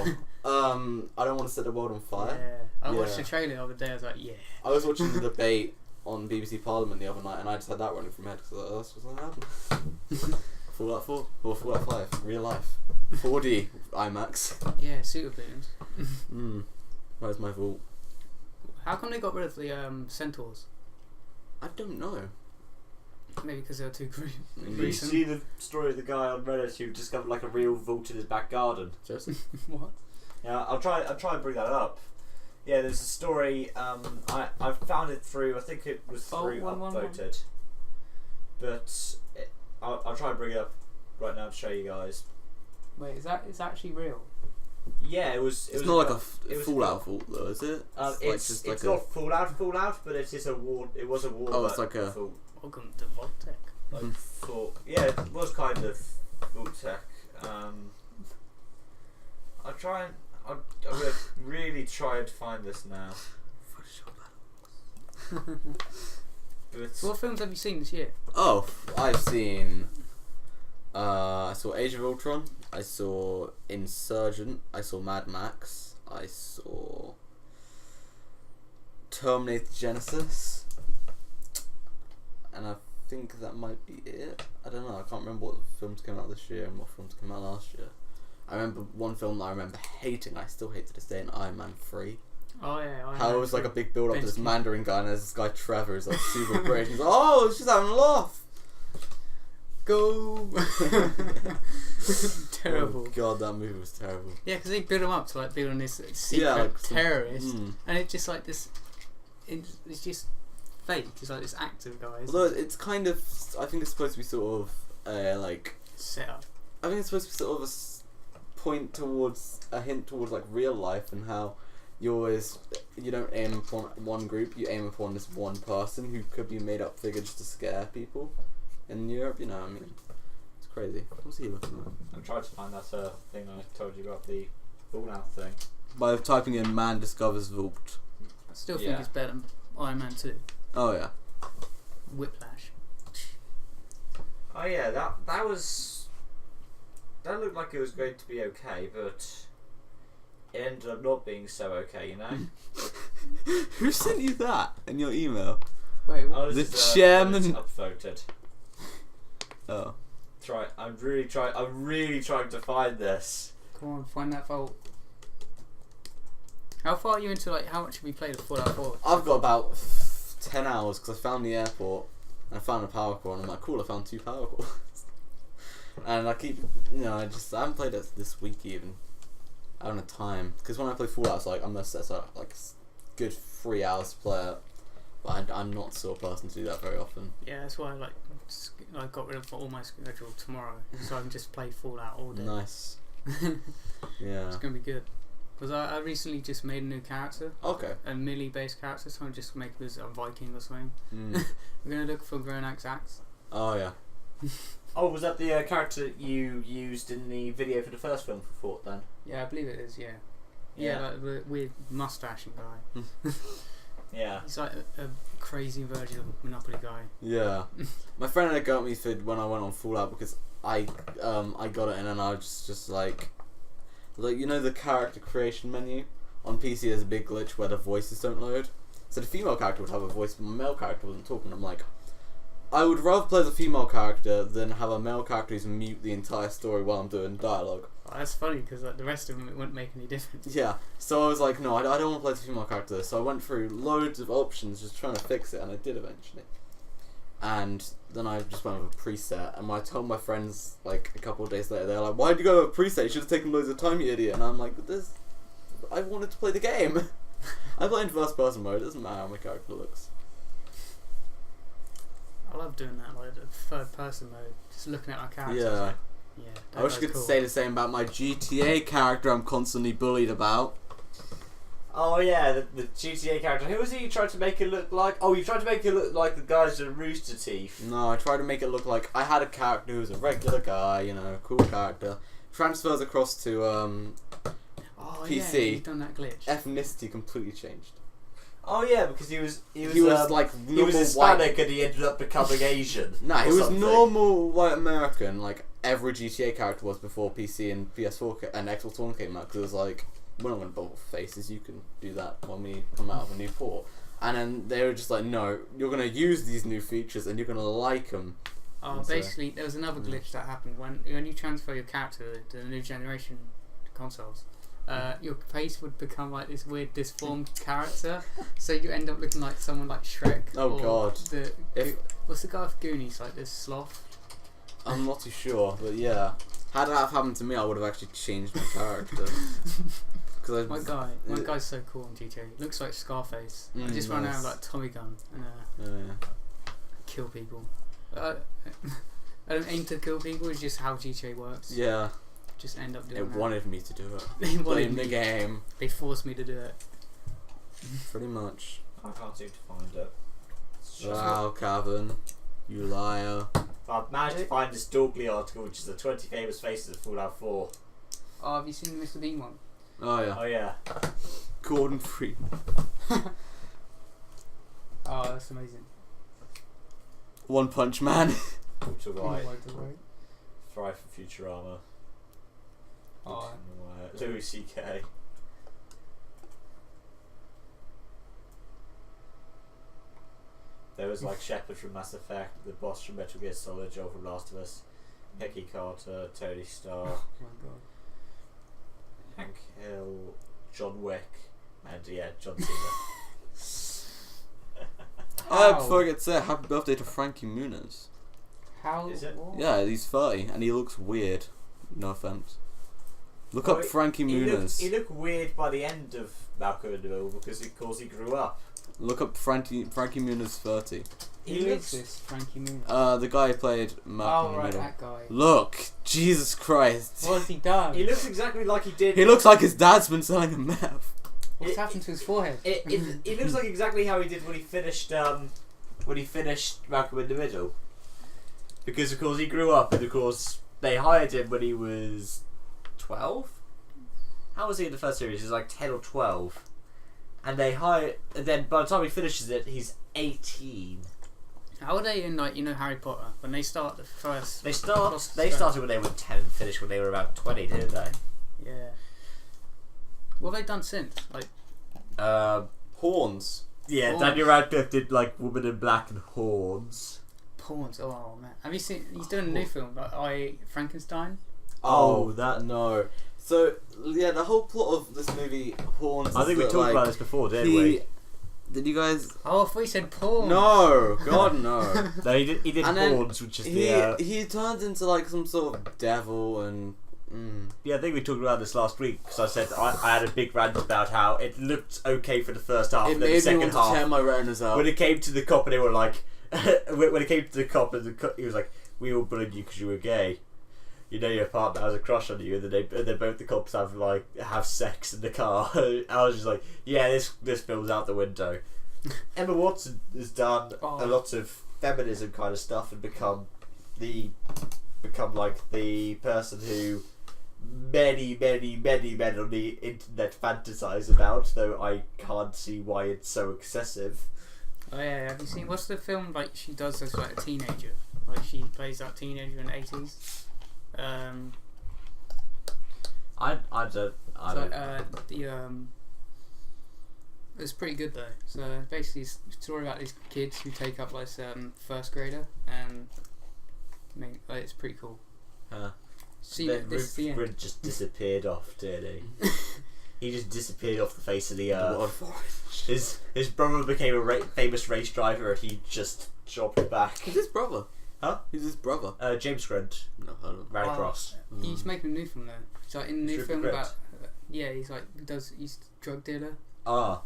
Speaker 2: I Don't Want to Set the World on Fire.
Speaker 1: Yeah. I watched the trailer the other day, I was like, yeah.
Speaker 2: I was watching the debate on BBC Parliament the other night and I just had that running from my head because that's what's going to happen. Fallout 4 or Fallout 5, real life. 4D, IMAX.
Speaker 1: Yeah, super balloons.
Speaker 2: Where's my vault?
Speaker 1: How come they got rid of the centaurs?
Speaker 2: I don't know.
Speaker 1: Maybe because they were too
Speaker 3: Did you see the story of the guy on Reddit who discovered like a real vault in his back garden?
Speaker 2: Seriously?
Speaker 1: What?
Speaker 3: Yeah, I'll try and bring that up. Yeah, there's a story. I found it through. I think it was through Upvoted. But I'll try and bring it up right now to show you guys.
Speaker 1: Wait, is that actually real?
Speaker 3: Yeah, it was.
Speaker 2: It's not like a Fallout vault though, is it?
Speaker 3: It's not Fallout, but it's just a war. It was a war.
Speaker 2: Oh, it's like a.
Speaker 3: Vault.
Speaker 1: Welcome to Vault-Tec.
Speaker 3: Yeah, it was kind of Vault-Tec. I'm gonna really try to find this now. But
Speaker 1: So what films have you seen this year?
Speaker 2: Oh, I've seen. I saw Age of Ultron. I saw Insurgent. I saw Mad Max. I saw Terminator Genesis. And I think that might be it. I don't know. I can't remember what films came out this year and what films came out last year. I remember one film that I remember hating. I still hate to this day. In Iron Man 3.
Speaker 1: Oh yeah.
Speaker 2: How it was like a big build up to this Mandarin guy, and there's this guy Trevor who's like super great. He's like, oh, she's having a laugh.
Speaker 1: Go. Terrible.
Speaker 2: Oh god, that movie was terrible.
Speaker 1: Yeah, because they build him up to like being on this secret terrorist, and it's just like this. It's just fake. It's like this actor guy.
Speaker 2: Although it's kind of, I think it's supposed to be sort of like
Speaker 1: set up.
Speaker 2: I think it's supposed to be sort of a point towards a hint towards like real life and how you don't aim upon one group, you aim upon this one person who could be made up figure just to scare people. In Europe, you know, I mean, it's crazy. What's he looking at?
Speaker 3: I'm trying to find that thing I told you about, the Fallout thing.
Speaker 2: By typing in "man discovers vault."
Speaker 1: I still think it's better than Iron Man 2.
Speaker 2: Oh yeah.
Speaker 1: Whiplash.
Speaker 3: Oh yeah, that looked like it was going to be okay, but it ended up not being so okay, you know?
Speaker 2: Who sent you that in your email?
Speaker 1: Wait,
Speaker 2: what? The chairman.
Speaker 3: Upvoted.
Speaker 2: Oh.
Speaker 3: That's right. I'm really trying to find this.
Speaker 1: Come on, find that vault. How far are you into how much have we played of Fallout 4?
Speaker 2: I've got about 10 hours because I found the airport and I found a power core and I'm like, cool, I found 2 power cores. And I keep, I haven't played it this week even. I don't have time because when I play Fallout, it's like I'm gonna set aside like a good 3 hours to play it. But I'm not the sort of person to do that very often.
Speaker 1: Yeah, that's why I got rid of all my schedule tomorrow, so I can just play Fallout all day.
Speaker 2: Nice. Yeah.
Speaker 1: It's gonna be good. Because I recently just made a new character.
Speaker 2: Okay.
Speaker 1: A melee based character, so I'm just making this a Viking or something. We're gonna look for Gronax Axe.
Speaker 2: Oh yeah.
Speaker 3: Oh, was that the character you used in the video for the first film for Fort then?
Speaker 1: Yeah, I believe it is. Yeah. Yeah, like the weird mustaching guy.
Speaker 3: Yeah.
Speaker 1: He's like a crazy version of Monopoly guy.
Speaker 2: Yeah. My friend had got me for when I went on Fallout because I got it and then I was just like the character creation menu on PC there's a big glitch where the voices don't load. So the female character would have a voice, but my male character wasn't talking. I'm like, I would rather play as a female character than have a male character who's mute the entire story while I'm doing dialogue.
Speaker 1: Oh, that's funny because the rest of them it wouldn't make any difference.
Speaker 2: Yeah, so I was like, no, I don't want to play as a female character. So I went through loads of options just trying to fix it, and I did eventually. And then I just went with a preset, and when I told my friends like a couple of days later, they're like, "Why'd you go with a preset? You should have taken loads of time, you idiot." And I'm like, I wanted to play the game. I play in first person mode. It doesn't matter how my character looks.
Speaker 1: I love doing that, like the third person mode, just looking at our characters.
Speaker 2: Yeah.
Speaker 1: Like, yeah.
Speaker 2: I wish I could say the same about my GTA character I'm constantly bullied about.
Speaker 3: Oh yeah, the GTA character. Who was he you tried to make it look like? Oh, you tried to make it look like the guys with Rooster Teeth.
Speaker 2: No, I tried to make it look like I had a character who was a regular guy, cool character. Transfers across to PC.
Speaker 1: Yeah, you've done that glitch.
Speaker 2: Ethnicity completely changed.
Speaker 3: Oh yeah, because he was
Speaker 2: like
Speaker 3: he was Hispanic and he ended up becoming Asian.
Speaker 2: Nah, he was normal white American, like every GTA character was before PC and PS4 and Xbox One came out. Because it was like, we're not going to bubble faces. You can do that when we come out of a new port. And then they were just like, no, you're going to use these new features and you're going to like them.
Speaker 1: Oh, basically, there was another glitch that happened when you transfer your character to the new generation consoles. Your face would become like this weird disformed character, so you end up looking like someone like Shrek.
Speaker 2: Oh God!
Speaker 1: What's the guy with Goonies, like this sloth?
Speaker 2: I'm not too sure, but yeah, had that have happened to me, I would have actually changed my character.
Speaker 1: My guy's so cool on GTA. He looks like Scarface. I just run around like Tommy gun and kill people. I don't aim to kill people. It's just how GTA works.
Speaker 2: Yeah.
Speaker 1: Just end up doing
Speaker 2: it. It wanted me to do it.
Speaker 1: They wanted
Speaker 2: me. The game.
Speaker 1: They forced me to do it.
Speaker 2: Pretty much.
Speaker 3: I can't seem to find it.
Speaker 2: Wow, Cabhan, you liar.
Speaker 3: I've managed to find this Dorkly article, which is the 20 famous faces of Fallout 4.
Speaker 1: Oh, have you seen the Mr. Bean one?
Speaker 2: Oh yeah.
Speaker 3: Oh yeah.
Speaker 2: Gordon Freeman.
Speaker 1: Oh, that's amazing.
Speaker 2: One Punch Man.
Speaker 3: Walter White. Fry from Futurama.
Speaker 1: Oh.
Speaker 3: Louis C.K. There was like Shepard from Mass Effect, the boss from Metal Gear Solid, Joel from Last of Us, Peggy Carter, Tony Stark,
Speaker 1: Oh my God.
Speaker 3: Hank Hill, John Wick, and yeah, John Cena.
Speaker 2: Before I get to say, happy birthday to Frankie Muniz.
Speaker 1: How
Speaker 3: is it?
Speaker 1: What?
Speaker 2: Yeah, he's 30 and he looks weird. No offense. Look up Frankie Muniz.
Speaker 3: He looked weird by the end of Malcolm in the Middle because he grew up.
Speaker 2: Look up Frankie Muniz 30.
Speaker 1: Who is this Frankie Muniz?
Speaker 2: The guy who played Malcolm in the Middle.
Speaker 1: That guy.
Speaker 2: Look, Jesus Christ.
Speaker 1: What has he done?
Speaker 3: He looks exactly like he did.
Speaker 2: He looks like his dad's been selling him meth.
Speaker 1: What's happened to his forehead?
Speaker 3: It looks like exactly how he did when he finished Malcolm in the Middle. Because of course he grew up, and of course they hired him when he was 12. How was he in the first series? He was like 10 or 12, and then by the time he finishes it, he's 18.
Speaker 1: How are they in Harry Potter when they start the first?
Speaker 3: They started when they were 10 and finished when they were about 20, didn't they?
Speaker 1: Yeah. What have they done since? Like
Speaker 2: Horns.
Speaker 3: Yeah,
Speaker 1: Horns.
Speaker 3: Daniel Radcliffe did like Woman in Black and Horns.
Speaker 1: Horns. Oh man, have you seen? He's doing a new film, like Frankenstein.
Speaker 2: Oh, that no. So yeah, the whole plot of this movie Horns.
Speaker 3: I think we talked about this before, didn't we?
Speaker 2: Did you guys?
Speaker 1: Oh, I thought you said porn.
Speaker 2: No, God no.
Speaker 3: No, he did
Speaker 2: And
Speaker 3: Horns, which is
Speaker 2: he turns into like some sort of devil and.
Speaker 3: Yeah, I think we talked about this last week because I said I had a big rant about how it looked okay for the first half,
Speaker 2: It
Speaker 3: and then the
Speaker 2: made me
Speaker 3: second
Speaker 2: want to
Speaker 3: half.
Speaker 2: tear my retinas out.
Speaker 3: When it came to the cop, and they were like, when it came to the cop, and he was like, "We all bullied you because you were gay. You know your partner has a crush on you," and then both the cops have sex in the car. I was just like, "Yeah, this film's out the window." Emma Watson has done a lot of feminism kind of stuff and become like the person who many men on the internet fantasize about, though I can't see why it's so excessive.
Speaker 1: Oh yeah, have you seen? What's the film like? She does as like a teenager, like she plays that teenager in the 80s.
Speaker 3: I don't.
Speaker 1: It's pretty good though. So basically, it's a story about these kids who take up like first grader, and it's pretty cool. See,
Speaker 3: Rid just disappeared off, didn't he? He just disappeared off the face of the earth. His brother became a famous race driver, and he just dropped back.
Speaker 2: Who's his brother?
Speaker 3: Huh?
Speaker 2: Who's his brother?
Speaker 3: James Grant.
Speaker 2: No, I don't know.
Speaker 3: Rallycross. Cross.
Speaker 1: He's making a new film though. So like in the new
Speaker 3: Rupert
Speaker 1: film
Speaker 3: Grint.
Speaker 1: about he's like he's a drug dealer.
Speaker 3: Ah.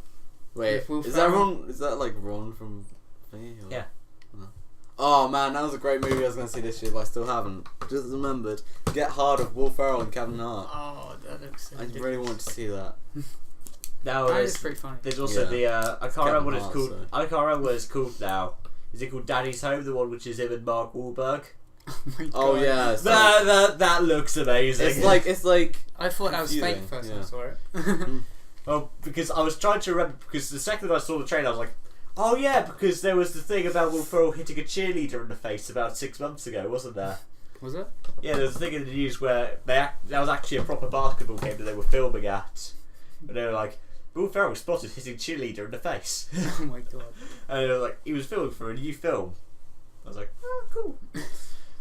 Speaker 2: Wait,
Speaker 1: Will
Speaker 2: is
Speaker 1: Ferrell.
Speaker 2: that like Ron from Thingy? Or?
Speaker 3: Yeah.
Speaker 2: Oh man, that was a great movie I was going to see this year, but I still haven't. Just remembered. Get Hard of Will Ferrell and Kevin Hart.
Speaker 1: Oh, that looks so
Speaker 2: I
Speaker 1: ridiculous.
Speaker 2: really want to see that.
Speaker 3: Now
Speaker 1: That is pretty funny.
Speaker 3: there's also the I can't remember what it's
Speaker 2: Hart,
Speaker 3: called.
Speaker 2: so.
Speaker 3: I can't remember what it's called now. Is it called Daddy's Home? The one which is him and Mark Wahlberg.
Speaker 1: Oh my God.
Speaker 2: Oh yeah, it's
Speaker 3: That looks amazing.
Speaker 2: like
Speaker 1: I thought that was fake
Speaker 2: confusing,
Speaker 1: first
Speaker 2: yeah.
Speaker 1: when I saw it.
Speaker 3: Well, because I was trying to remember, because the second that I saw the trailer, I was like, oh yeah, because there was the thing about Will Ferrell hitting a cheerleader in the face about 6 months ago, wasn't there?
Speaker 1: Was it?
Speaker 3: Yeah, there was a thing in the news where that was actually a proper basketball game that they were filming at. And they were like, Will Ferrell was spotted hitting cheerleader in the face.
Speaker 1: Oh my god.
Speaker 3: And they were like, he was filming for a new film. I was like, oh, cool.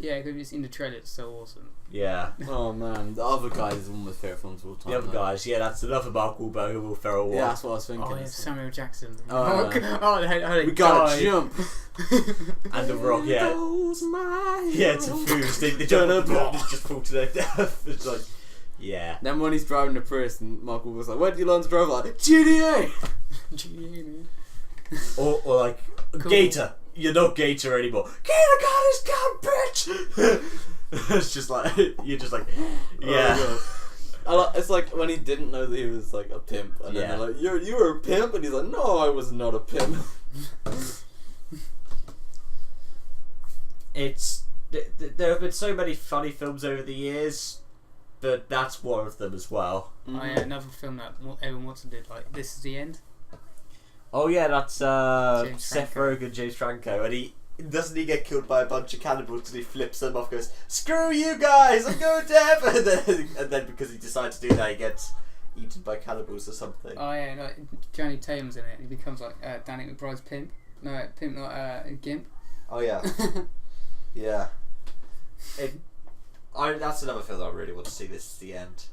Speaker 1: Yeah, because it's in the trailer, it's so awesome.
Speaker 3: Yeah.
Speaker 2: Oh man, the other guy is one of my favourite films of all time.
Speaker 3: The other
Speaker 2: though.
Speaker 3: guys, yeah, that's another Mark Wahlberg and Will Ferrell one.
Speaker 2: Yeah, that's what I was thinking.
Speaker 1: Oh yeah, Samuel Jackson.
Speaker 2: Oh,
Speaker 1: Oh,
Speaker 2: we gotta jump.
Speaker 3: And The Rock, yeah. Yeah, to Foos. They jump up and just fall to their death. It's like, yeah.
Speaker 2: Then when he's driving the Prius and Mark Wahlberg's like, where did you learn to drive? Like, GTA!
Speaker 3: Or like,
Speaker 1: Cool.
Speaker 3: Gator. You're not Gator anymore. Gator got his gun, bitch! It's just like, you're just like, yeah.
Speaker 2: Oh, it's like when he didn't know that he was like a pimp, and then
Speaker 3: Yeah.
Speaker 2: they're like, you were a pimp? And he's like, no, I was not a pimp.
Speaker 3: It's there have been so many funny films over the years, but that's one of them as well.
Speaker 1: Oh yeah, another film that Evan Watson did, like This Is the End.
Speaker 3: Oh yeah, that's
Speaker 1: James
Speaker 3: Seth
Speaker 1: Franco.
Speaker 3: Rogen, James Franco, and he doesn't he get killed by a bunch of cannibals because he flips them off, goes screw you guys, I'm going to heaven, and then because he decides to do that, he gets eaten by cannibals or something.
Speaker 1: Oh yeah, like Johnny Tatum's in it. He becomes like Danny McBride's pimp. No, pimp, not gimp.
Speaker 3: Oh yeah, yeah. That's another film that I really want to see. This is the end.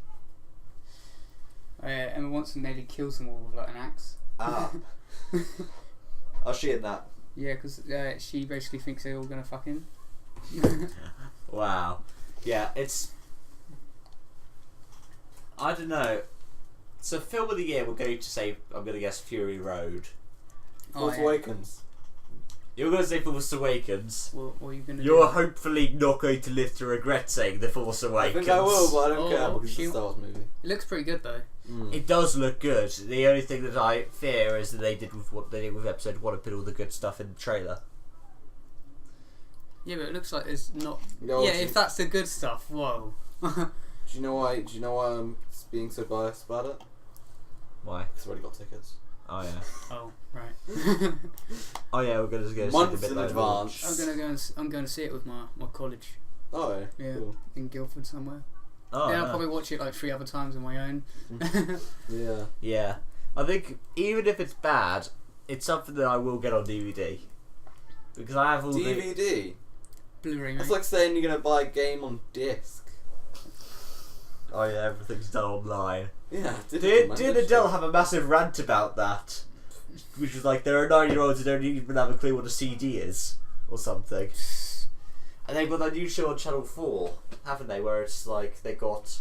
Speaker 1: Oh yeah, Emma Watson nearly kills them all with like an axe.
Speaker 3: Ah. Oh, she in that.
Speaker 1: Yeah, because she basically thinks they're all gonna fuck him.
Speaker 3: Wow. Yeah, it's. I don't know. So, film of the year, we're going to say, I'm going to guess Fury Road.
Speaker 2: Force Awakens.
Speaker 3: You're going to say Force Awakens.
Speaker 1: What are you gonna
Speaker 3: You're
Speaker 1: do?
Speaker 3: hopefully not going to live to regret saying The Force
Speaker 2: I
Speaker 3: Awakens.
Speaker 2: think I will, but I don't care because it's a
Speaker 1: shoot.
Speaker 2: Star Wars movie.
Speaker 1: It looks pretty good though.
Speaker 3: It does look good. The only thing that I fear is that they did with what they did with episode 1 and put all the good stuff in the trailer.
Speaker 1: Yeah, but it looks like it's not.
Speaker 2: No,
Speaker 1: yeah,
Speaker 2: it's-
Speaker 1: if that's the good stuff, whoa.
Speaker 2: Do you know why? Do you know why I'm being so biased about it?
Speaker 3: Why?
Speaker 2: Because I've already got tickets.
Speaker 3: Oh yeah.
Speaker 1: Oh right.
Speaker 3: Oh yeah, we're going to go see
Speaker 2: Months
Speaker 3: the
Speaker 2: in
Speaker 3: midnight
Speaker 2: advance.
Speaker 3: launch.
Speaker 1: I'm going to see it with my college.
Speaker 2: Oh
Speaker 1: Yeah,
Speaker 2: cool.
Speaker 1: in Guildford somewhere.
Speaker 3: Oh,
Speaker 1: yeah, I'll
Speaker 3: no.
Speaker 1: probably watch it like 3 other times on my own.
Speaker 2: Yeah.
Speaker 3: Yeah, I think even if it's bad, it's something that I will get on DVD because I have all the.
Speaker 2: DVD.
Speaker 1: Blu-ray, mate.
Speaker 2: It's like saying you're gonna buy a game on disc.
Speaker 3: Oh yeah, everything's done online.
Speaker 2: Yeah.
Speaker 3: Did Adele have a massive rant about that? Which was like, there are 9-year-olds who don't even have a clue what a CD is, or something. And they've got that new show on Channel 4, haven't they? Where it's like they got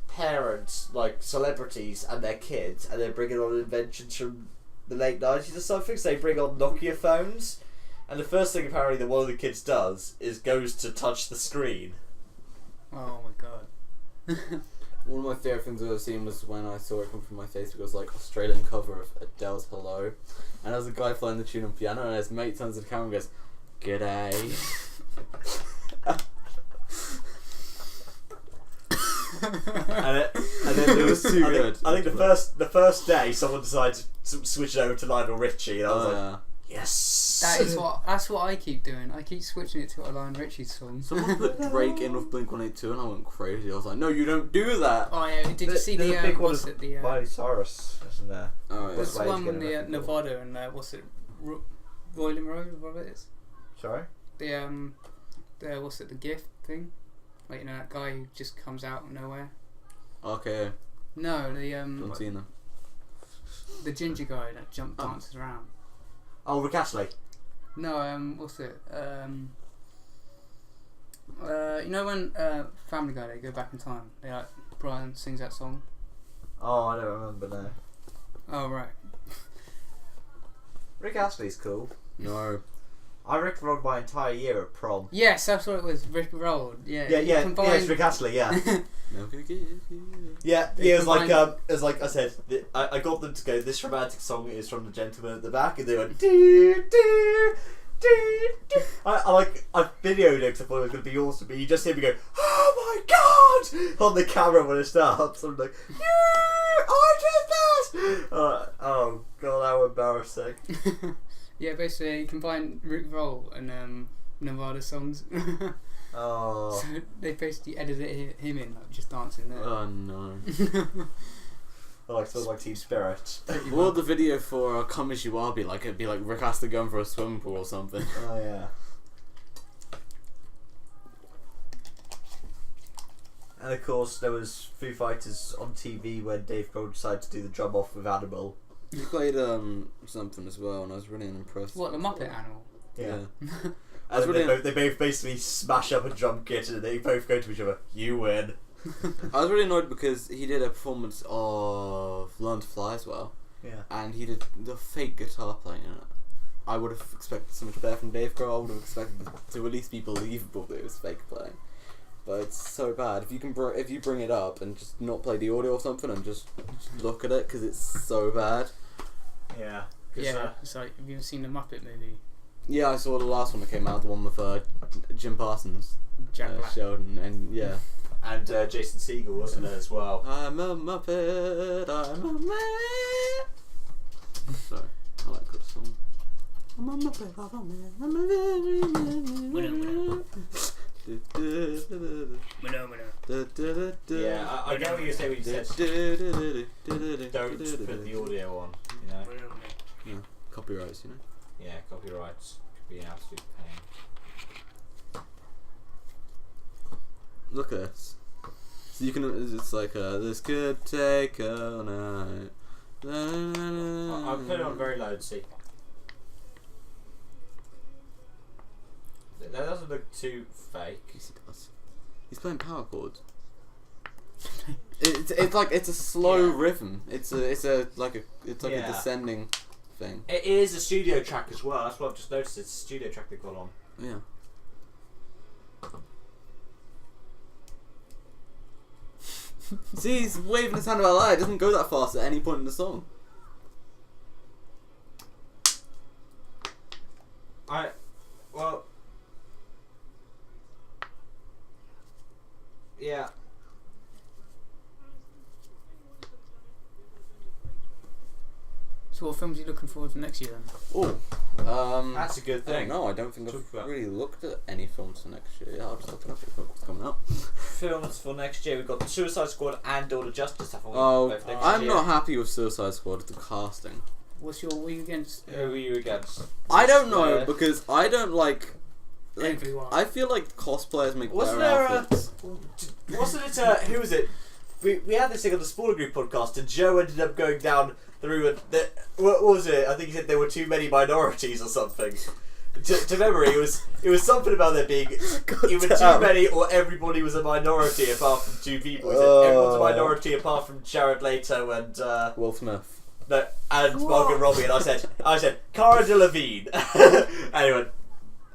Speaker 3: parents, like celebrities, and their kids, and they're bringing on inventions from the late 90s or something. So they bring on Nokia phones, and the first thing apparently that one of the kids does is goes to touch the screen.
Speaker 1: Oh my god.
Speaker 2: One of my favourite things I've ever seen was when I saw it come from my Facebook. It was like Australian cover of Adele's Hello, and there's a guy playing the tune on piano, and his mate turns to the camera and goes, "G'day."
Speaker 3: And then
Speaker 2: It was too good.
Speaker 3: I think the first day someone decided to switch it over to Lionel Richie, and I was like, yes.
Speaker 1: That's what I keep doing. I keep switching it to a Lionel Richie song.
Speaker 2: Someone put Drake in with Blink-182 and I went crazy. I was like, no, you don't do that.
Speaker 1: Oh yeah, did you see
Speaker 3: There's
Speaker 1: the
Speaker 3: a big one
Speaker 1: what's it the
Speaker 3: Miley Cyrus, isn't there?
Speaker 2: Oh, yeah.
Speaker 1: what's the
Speaker 3: Why he's
Speaker 1: one with
Speaker 3: getting
Speaker 1: the
Speaker 3: record
Speaker 1: Nevada and what's it Royal Road, whatever it is.
Speaker 3: Sorry?
Speaker 1: The what's it, the gift thing? Like, you know, that guy who just comes out of nowhere.
Speaker 2: Okay,
Speaker 1: No,
Speaker 2: don't see them.
Speaker 1: the ginger guy that dances around.
Speaker 3: Oh, Rick Astley.
Speaker 1: No, what's it? You know when Family Guy, they go back in time. They like Brian sings that song.
Speaker 3: Oh, I don't remember now.
Speaker 1: Oh right.
Speaker 3: Rick Astley's cool.
Speaker 2: No.
Speaker 3: I rickrolled my entire year at prom.
Speaker 1: Yes, that's what it was. Rick Rolled. Yeah.
Speaker 3: Yeah,
Speaker 1: you
Speaker 3: yeah,
Speaker 1: combine-
Speaker 3: yeah, it's Rick Astley, yeah.
Speaker 2: Never gonna give you.
Speaker 3: Yeah,
Speaker 1: They
Speaker 3: it was like
Speaker 1: combined-
Speaker 3: I said, I got them to go, this romantic song is from the gentleman at the back, and they went do do do do. I videoed it because I thought it was going to be awesome, but you just hear me go, oh my god, on the camera when it starts. I'm like, yeah, I did that. Oh god, how embarrassing.
Speaker 1: Yeah, basically he combined Rick Roll and Nevada songs.
Speaker 3: Oh.
Speaker 1: So they basically edited him in, like, just dancing there.
Speaker 2: Oh no.
Speaker 3: Like sort of like Team Spirit.
Speaker 2: What would the video for Come As You Are be like? It'd be like Rick has to go for a swimming pool or something.
Speaker 3: Oh yeah. And of course there was Foo Fighters on TV when Dave Grohl decided to do the drum off with Animal.
Speaker 2: He played something as well, and I was really impressed.
Speaker 1: What, the Muppet Animal?
Speaker 3: Yeah.
Speaker 2: I was
Speaker 3: And
Speaker 2: really
Speaker 3: they both basically smash up a drum kit and they both go to each other. You win.
Speaker 2: I was really annoyed because he did a performance of Learn to Fly as well,
Speaker 3: Yeah.
Speaker 2: and he did the fake guitar playing in it. I would have expected so much better from Dave Grohl. I would have expected to at least be believable that it was fake playing, but it's so bad. If you can if you bring it up and just not play the audio or something and just look at it because it's so bad.
Speaker 3: Yeah.
Speaker 1: Yeah, it's like, have you ever seen the Muppet movie?
Speaker 2: Yeah, I saw the last one that came out, the one with Jim Parsons,
Speaker 1: Jack Black.
Speaker 2: Sheldon, and yeah.
Speaker 3: And Jason Segel wasn't it as well?
Speaker 2: I'm a Muppet, I'm a man. Sorry, I like that song. I'm a Muppet, I'm a man, I'm a very man.
Speaker 3: Yeah, I get what you say when you said don't put the audio on, you know?
Speaker 2: Yeah, copyrights, you know?
Speaker 3: Yeah, copyrights could be an absolute pain.
Speaker 2: Look at this. So you can, it's like, this could take all night.
Speaker 3: I'll put it on very low and see. That doesn't look too fake.
Speaker 2: Yes, he does. He's playing power chords. It's like it's a slow rhythm. It's a descending thing.
Speaker 3: It is a studio track as well. That's what I've just noticed. It's a studio track they've got on.
Speaker 2: Yeah. See, he's waving his hand about that. It doesn't go that fast at any point in the song.
Speaker 3: Yeah.
Speaker 1: So what films are you looking forward to next year then?
Speaker 2: Oh,
Speaker 3: That's a good thing.
Speaker 2: No, I don't think
Speaker 3: Talk
Speaker 2: I've
Speaker 3: about.
Speaker 2: really looked at any films for next year. Yeah, I'll just look it up what's coming up.
Speaker 3: Films for next year, we've got Suicide Squad and Dawn of Justice. Haven't we?
Speaker 2: Oh,
Speaker 3: Both next
Speaker 2: I'm
Speaker 3: year.
Speaker 2: not happy with Suicide Squad, the casting.
Speaker 1: What are you against?
Speaker 3: Who are you against?
Speaker 2: I don't know, because I don't like
Speaker 1: Everyone.
Speaker 2: I feel like cosplayers make
Speaker 3: Wasn't
Speaker 2: better
Speaker 3: there
Speaker 2: outfits.
Speaker 3: Wasn't it? Who was it? We had this thing on the Spoiler Group podcast, and Joe ended up going down the route. What was it? I think he said there were too many minorities or something. To memory, it was something about there being either too many or everybody was a minority apart from two people. He said everyone's a minority apart from Jared Leto and
Speaker 2: Will Smith.
Speaker 3: no, and Margot Robbie. And I said Cara Delevingne. Anyway,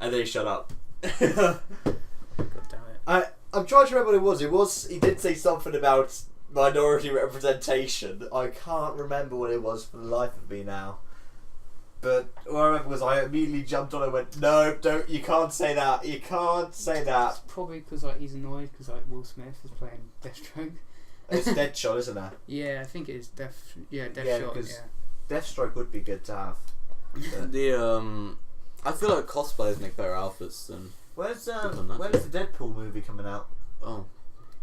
Speaker 3: and then he shut up.
Speaker 1: God damn it.
Speaker 3: I'm trying to remember what it was. He did say something about minority representation. I can't remember what it was for the life of me now. But what I remember was I immediately jumped on and went, no, don't, you can't say that. You can't say that.
Speaker 1: It's probably because like he's annoyed because like Will Smith is playing Deathstroke.
Speaker 3: It's Deadshot, isn't it?
Speaker 1: Yeah, I think it is Deathshot.
Speaker 3: Yeah,
Speaker 1: Yeah,
Speaker 3: because Deathstroke would be good to have.
Speaker 2: I feel like cosplayers make better outfits than.
Speaker 3: When's the Deadpool movie coming out?
Speaker 2: Oh,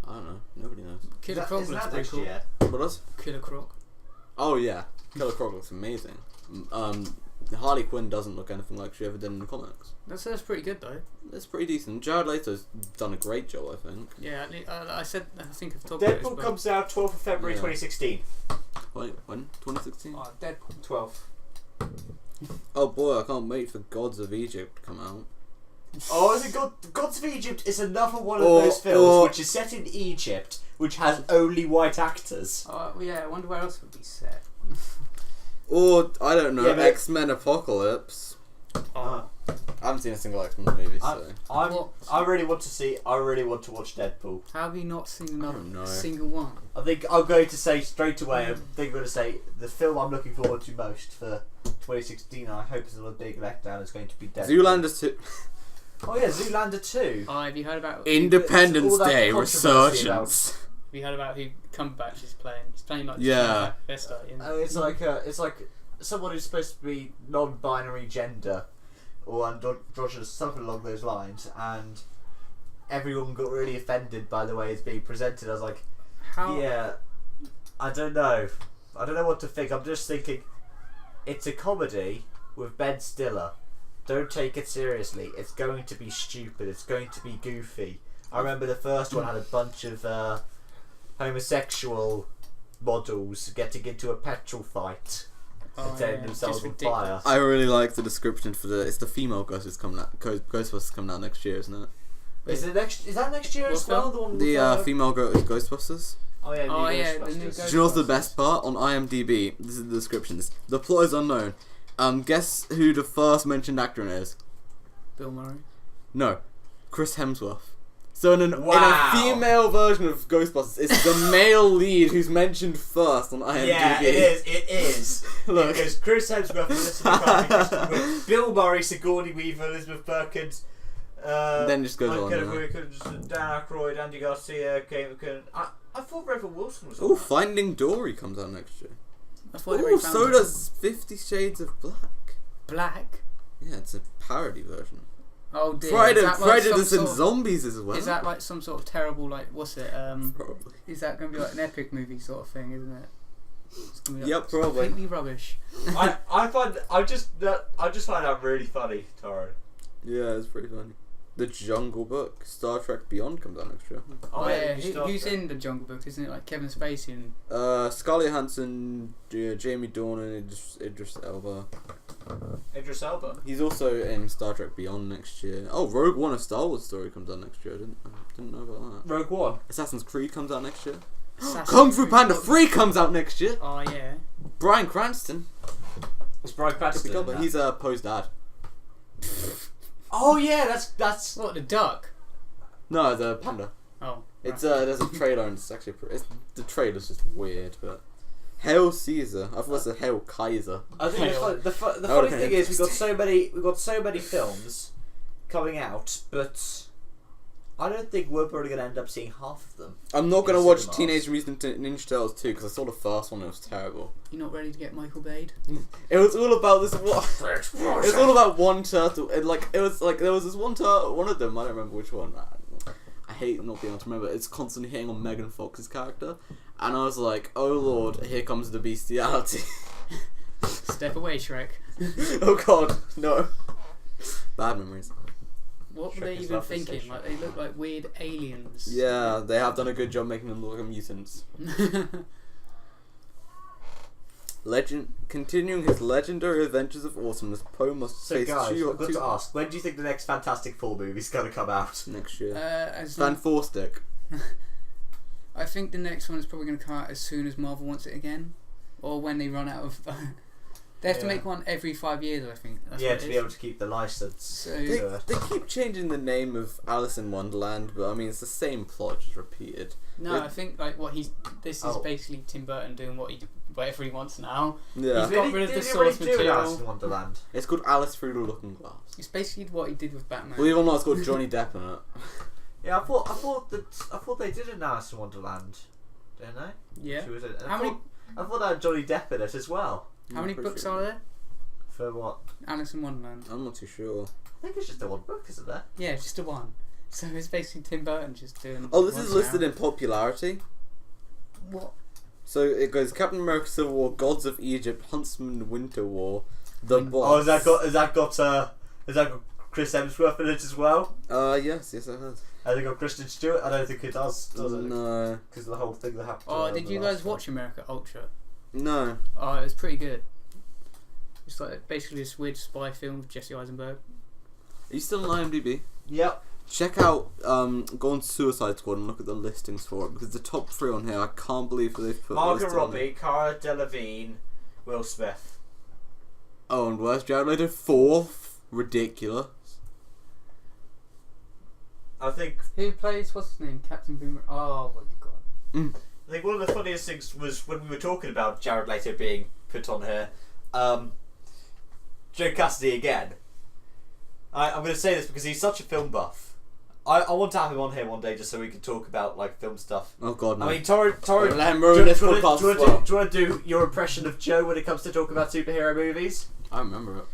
Speaker 2: I don't know. Nobody knows.
Speaker 1: Killer Croc
Speaker 3: Isn't
Speaker 1: looks
Speaker 3: that
Speaker 1: pretty
Speaker 3: next
Speaker 1: cool.
Speaker 3: year?
Speaker 2: What else?
Speaker 1: Killer Croc.
Speaker 2: Oh yeah, Killer Croc looks amazing. Harley Quinn doesn't look anything like she ever did in the comics.
Speaker 1: That's pretty good though.
Speaker 2: It's pretty decent. Jared Leto's done a great job, I think.
Speaker 1: Yeah, I think I've talked about it.
Speaker 3: Deadpool comes out 12th of February
Speaker 2: Yeah.
Speaker 3: 2016.
Speaker 2: Wait, when? 2016?
Speaker 1: Oh, Deadpool.
Speaker 3: 12th.
Speaker 2: Oh boy, I can't wait for Gods of Egypt to come out.
Speaker 3: Oh, is it Gods of Egypt is another one of those films which is set in Egypt, which has only white actors.
Speaker 1: Oh yeah, I wonder where else it would be set.
Speaker 2: Or, I don't know,
Speaker 3: Yeah, but-
Speaker 2: X-Men Apocalypse.
Speaker 1: Oh,
Speaker 2: I haven't seen a single X-Men movie, so.
Speaker 3: I really want to watch Deadpool.
Speaker 1: how have you not seen
Speaker 2: I
Speaker 1: another
Speaker 2: don't know.
Speaker 1: single one?
Speaker 3: I think I'm going to say straight away, I'm going to say the film I'm looking forward to most for 2016, and I hope it's not a big letdown, is going to be Deadpool.
Speaker 2: Zoolander 2.
Speaker 3: Oh yeah, Zoolander 2.
Speaker 1: Oh, have you heard about?
Speaker 2: Independence
Speaker 3: all that
Speaker 2: Day
Speaker 3: controversy
Speaker 2: Resurgence.
Speaker 1: Have you heard about who Cumberbatch is playing? He's playing like Vesta.
Speaker 3: It's like someone who's supposed to be non-binary gender, or androgynous, something along those lines, and everyone got really offended by the way it's being presented. I was like, yeah, I don't know what to think. I'm just thinking, it's a comedy with Ben Stiller. Don't take it seriously. It's going to be stupid. It's going to be goofy. I remember the first one had a bunch of homosexual models getting into a petrol fight and setting themselves on fire.
Speaker 2: I really like the description for it's the female Ghostbusters coming out next year, isn't it?
Speaker 3: Is that next year as well?
Speaker 2: The female Ghostbusters.
Speaker 3: Oh yeah,
Speaker 1: the new Ghostbusters.
Speaker 2: Do you know what's the best part? On IMDb, this is the descriptions. The plot is unknown. Guess who the first mentioned actor in it is?
Speaker 1: Bill Murray.
Speaker 2: No, Chris Hemsworth. So in a female version of Ghostbusters, it's the male lead who's mentioned first on IMDb.
Speaker 3: Yeah, it is.
Speaker 2: Look.
Speaker 3: Because Chris Hemsworth, Elizabeth Bill Murray, Sigourney Weaver, Elizabeth Perkins,
Speaker 2: then just goes on.
Speaker 3: Dan Aykroyd, Andy Garcia, I thought Reverend Wilson was.
Speaker 2: Oh, Finding Dory comes out next year.
Speaker 1: Oh,
Speaker 2: so does 50 Shades of Black.
Speaker 1: Black?
Speaker 2: Yeah, it's a parody version.
Speaker 1: Oh dear.
Speaker 2: Predators and Zombies as well.
Speaker 1: Is that like some sort of terrible, like, what's it?
Speaker 2: Probably.
Speaker 1: Is that going to be like an epic movie sort of thing, isn't it? It's gonna be like
Speaker 2: yep, probably.
Speaker 1: Completely rubbish.
Speaker 3: I just find that really funny, Taro.
Speaker 2: Yeah, it's pretty funny. The Jungle Book, Star Trek Beyond comes out next year.
Speaker 1: Oh yeah, who's in the Jungle Book? Isn't it like Kevin Spacey and?
Speaker 2: Scarlett Johansson, Jamie Dornan, and Idris Elba.
Speaker 3: Idris Elba.
Speaker 2: He's also in Star Trek Beyond next year. Oh, Rogue One, a Star Wars story comes out next year. I didn't know about that.
Speaker 3: Rogue One.
Speaker 2: Assassin's Creed comes out next year. Kung Fu Panda 3 comes out next year.
Speaker 1: Oh yeah.
Speaker 2: Bryan Cranston.
Speaker 3: It's Bryan Cranston.
Speaker 2: He's Poe's dad.
Speaker 3: Oh yeah, that's
Speaker 1: what, the duck?
Speaker 2: No, the panda.
Speaker 1: Oh.
Speaker 2: It's there's a trailer and it's actually the trailer's just weird, but Hail Caesar. I thought it was a Hail Kaiser.
Speaker 3: I think the funny thing is we've got so many films coming out, but I don't think we're probably going to end up seeing half of them.
Speaker 2: I'm not going to watch Teenage Mutant Ninja Turtles 2 because I saw the first one and it was terrible.
Speaker 1: You're not ready to get Michael Bayed?
Speaker 2: It was all about this. It was all about one turtle. It was like there was this one turtle. One of them. I don't remember which one. I hate not being able to remember. It's constantly hitting on Megan Fox's character, and I was like, "Oh Lord, here comes the bestiality."
Speaker 1: Step away, Shrek.
Speaker 2: Oh God, no. Bad memories.
Speaker 1: What were they even thinking? Like, they look like weird aliens.
Speaker 2: Yeah, they have done a good job making them look like mutants. Continuing his legendary adventures of awesomeness, Poe must face
Speaker 3: guys, I've got to ask, when do you think the next Fantastic Four movie's going to come out?
Speaker 2: Next year.
Speaker 1: Van
Speaker 2: Forstick.
Speaker 1: I think the next one is probably going to come out as soon as Marvel wants it again, or when they run out of. They have to make one every 5 years, I think. That's
Speaker 3: to be able to keep the license.
Speaker 1: So
Speaker 2: they keep changing the name of Alice in Wonderland, but I mean it's the same plot, just repeated.
Speaker 1: No, I think like this is basically Tim Burton doing whatever he wants now.
Speaker 2: Yeah.
Speaker 1: He's got rid of the source material.
Speaker 3: Alice in Wonderland?
Speaker 2: It's called Alice Through the Looking Glass.
Speaker 1: It's basically what he did with Batman.
Speaker 2: Believe it or not, it's got Johnny Depp in it.
Speaker 3: Yeah, I thought they did an Alice in Wonderland, didn't they?
Speaker 1: Yeah.
Speaker 3: I thought that had Johnny Depp in it as well.
Speaker 1: How many books are there?
Speaker 3: For what?
Speaker 1: Alice in Wonderland.
Speaker 2: I'm not too sure.
Speaker 3: I think it's just the one book, isn't there?
Speaker 1: Yeah, just the one. So it's basically Tim Burton just doing.
Speaker 2: Oh, this is listed in popularity.
Speaker 1: What?
Speaker 2: So it goes Captain America: Civil War, Gods of Egypt, Huntsman: Winter War, The Boss.
Speaker 3: Oh, has that got Chris Hemsworth in it as well?
Speaker 2: Yes, it has.
Speaker 3: Has it got Kristen Stewart? I don't think it does it?
Speaker 2: No.
Speaker 3: Because of the whole thing that happened.
Speaker 1: Oh, did you guys watch America Ultra?
Speaker 2: No.
Speaker 1: Oh, it was pretty good. It's like basically this weird spy film with Jesse Eisenberg.
Speaker 2: Are you still on IMDb?
Speaker 3: Yep.
Speaker 2: Check out, go on Suicide Squad and look at the listings for it, because the top 3 on here, I can't believe they've put
Speaker 3: Margot Robbie, Cara Delevingne, Will Smith.
Speaker 2: Oh, and where's Jared Leto? 4th? Ridiculous.
Speaker 3: I think...
Speaker 1: Who plays, what's his name? Captain Boomer. Oh my god.
Speaker 3: I think one of the funniest things was when we were talking about Jared Leto being put on here, Joe Cassidy again. I'm going to say this because he's such a film buff, I want to have him on here one day just so we can talk about like film stuff.
Speaker 2: Oh God, no.
Speaker 3: I mean, Tori,
Speaker 2: Let him ruin this podcast as well.
Speaker 3: do you want to do your impression of Joe when it comes to talking about superhero movies?
Speaker 2: I remember it.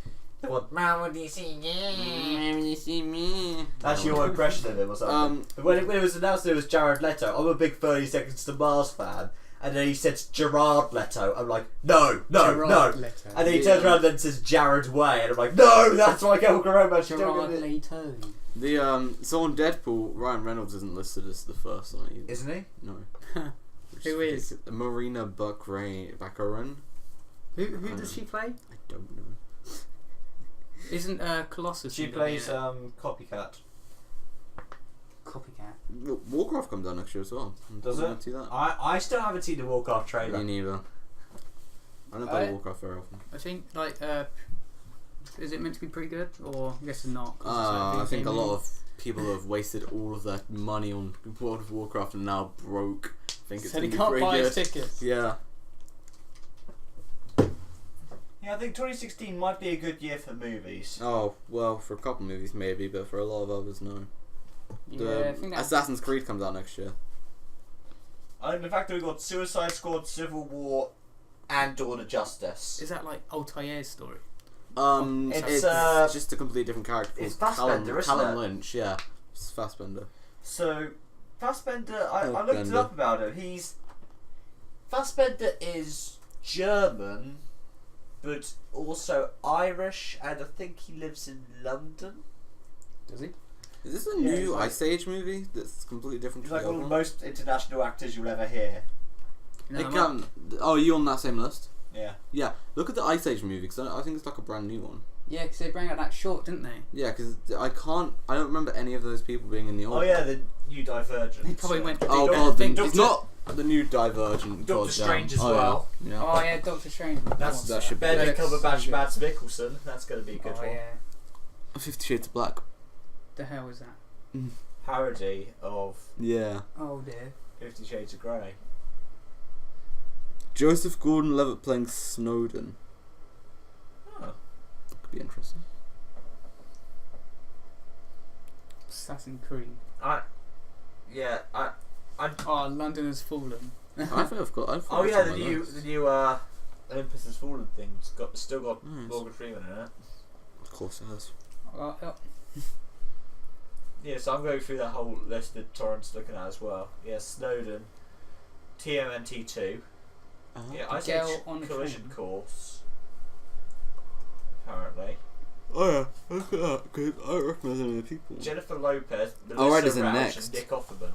Speaker 3: The one, "Man, when you see me?"
Speaker 2: When you see me.
Speaker 3: That's your impression of him or something. When it was announced it was Jared Leto, I'm a big 30 Seconds to Mars fan. And then he says Gerard Leto. I'm like, no.
Speaker 1: Leto.
Speaker 3: And then he turns around and then says Jared Way. And I'm like, no, that's Michael Corona.
Speaker 1: Gerard Leto.
Speaker 2: So on Deadpool, Ryan Reynolds isn't listed as the first one either.
Speaker 3: Isn't he?
Speaker 2: No.
Speaker 1: Who is?
Speaker 2: Marina Baccarin.
Speaker 1: Who does she play?
Speaker 2: I don't know.
Speaker 1: Isn't Colossus?
Speaker 3: She plays Copycat.
Speaker 1: Copycat.
Speaker 2: Warcraft comes out next year as well.
Speaker 3: Does it?
Speaker 2: See that?
Speaker 3: I still haven't seen the Warcraft trailer.
Speaker 2: Me neither. I don't play Warcraft very often.
Speaker 1: I think is it meant to be pretty good, or I guess not?
Speaker 2: I think a lot of people have wasted all of their money on World of Warcraft and now broke. I think it's
Speaker 1: so they
Speaker 2: gonna be
Speaker 1: can't
Speaker 2: pretty
Speaker 1: buy
Speaker 2: good.
Speaker 1: tickets.
Speaker 2: Yeah.
Speaker 3: Yeah, I think 2016 might be a good year for movies.
Speaker 2: Oh well, for a couple movies maybe, but for a lot of others, no.
Speaker 1: Yeah, I think that's...
Speaker 2: Assassin's Creed comes out next year.
Speaker 3: And the fact that we've got Suicide Squad, Civil War, and Dawn of Justice.
Speaker 1: Is that like Altair's story?
Speaker 3: It's
Speaker 2: just a completely different character.
Speaker 3: It's Fassbender, isn't
Speaker 2: Callum
Speaker 3: it?
Speaker 2: Lynch, yeah. It's Fassbender.
Speaker 3: So, Fassbender, I looked it up about him. Fassbender is German, but also Irish, and I think he lives in London.
Speaker 1: Does he?
Speaker 2: Is this a new Ice Age movie that's completely different?
Speaker 3: He's like one of the most international actors you'll ever hear.
Speaker 2: Oh, are you on that same list?
Speaker 3: Yeah.
Speaker 2: Yeah, look at the Ice Age movie, because I think it's like a brand new one.
Speaker 1: Yeah, because they bring out that short, didn't they?
Speaker 2: Yeah, because I don't remember any of those people being in the old one.
Speaker 3: Oh yeah, the new Divergent.
Speaker 1: They probably went...
Speaker 2: Oh God, it's not the new Divergent.
Speaker 3: Doctor Strange as well.
Speaker 2: Yeah.
Speaker 1: Oh yeah, Doctor Strange.
Speaker 2: That should be
Speaker 3: Benedict Cumberbatch, Mads Mikkelsen. That's going to be a good one.
Speaker 1: Yeah.
Speaker 2: 50 Shades of Black.
Speaker 1: The hell is that?
Speaker 3: Parody of...
Speaker 2: Yeah.
Speaker 1: Oh dear.
Speaker 3: 50 Shades of Grey.
Speaker 2: Joseph Gordon-Levitt playing Snowden.
Speaker 3: Oh.
Speaker 2: Could be interesting.
Speaker 1: Assassin's Creed. Oh, London has fallen.
Speaker 2: I think I've got.
Speaker 3: Oh yeah, the new Olympus Has Fallen thing. Still got Morgan Freeman in it.
Speaker 2: Of course it has.
Speaker 3: Yeah, so I'm going through that whole list that Torrent's looking at as well. Yeah, Snowden, TMNT2. Yeah, Ice Age Collision Course. Apparently.
Speaker 2: Oh yeah, look at that. Good. I don't recognise any of the people.
Speaker 3: Jennifer Lopez,
Speaker 2: Melissa
Speaker 3: Rauch,
Speaker 2: next.
Speaker 3: and Nick Offerman.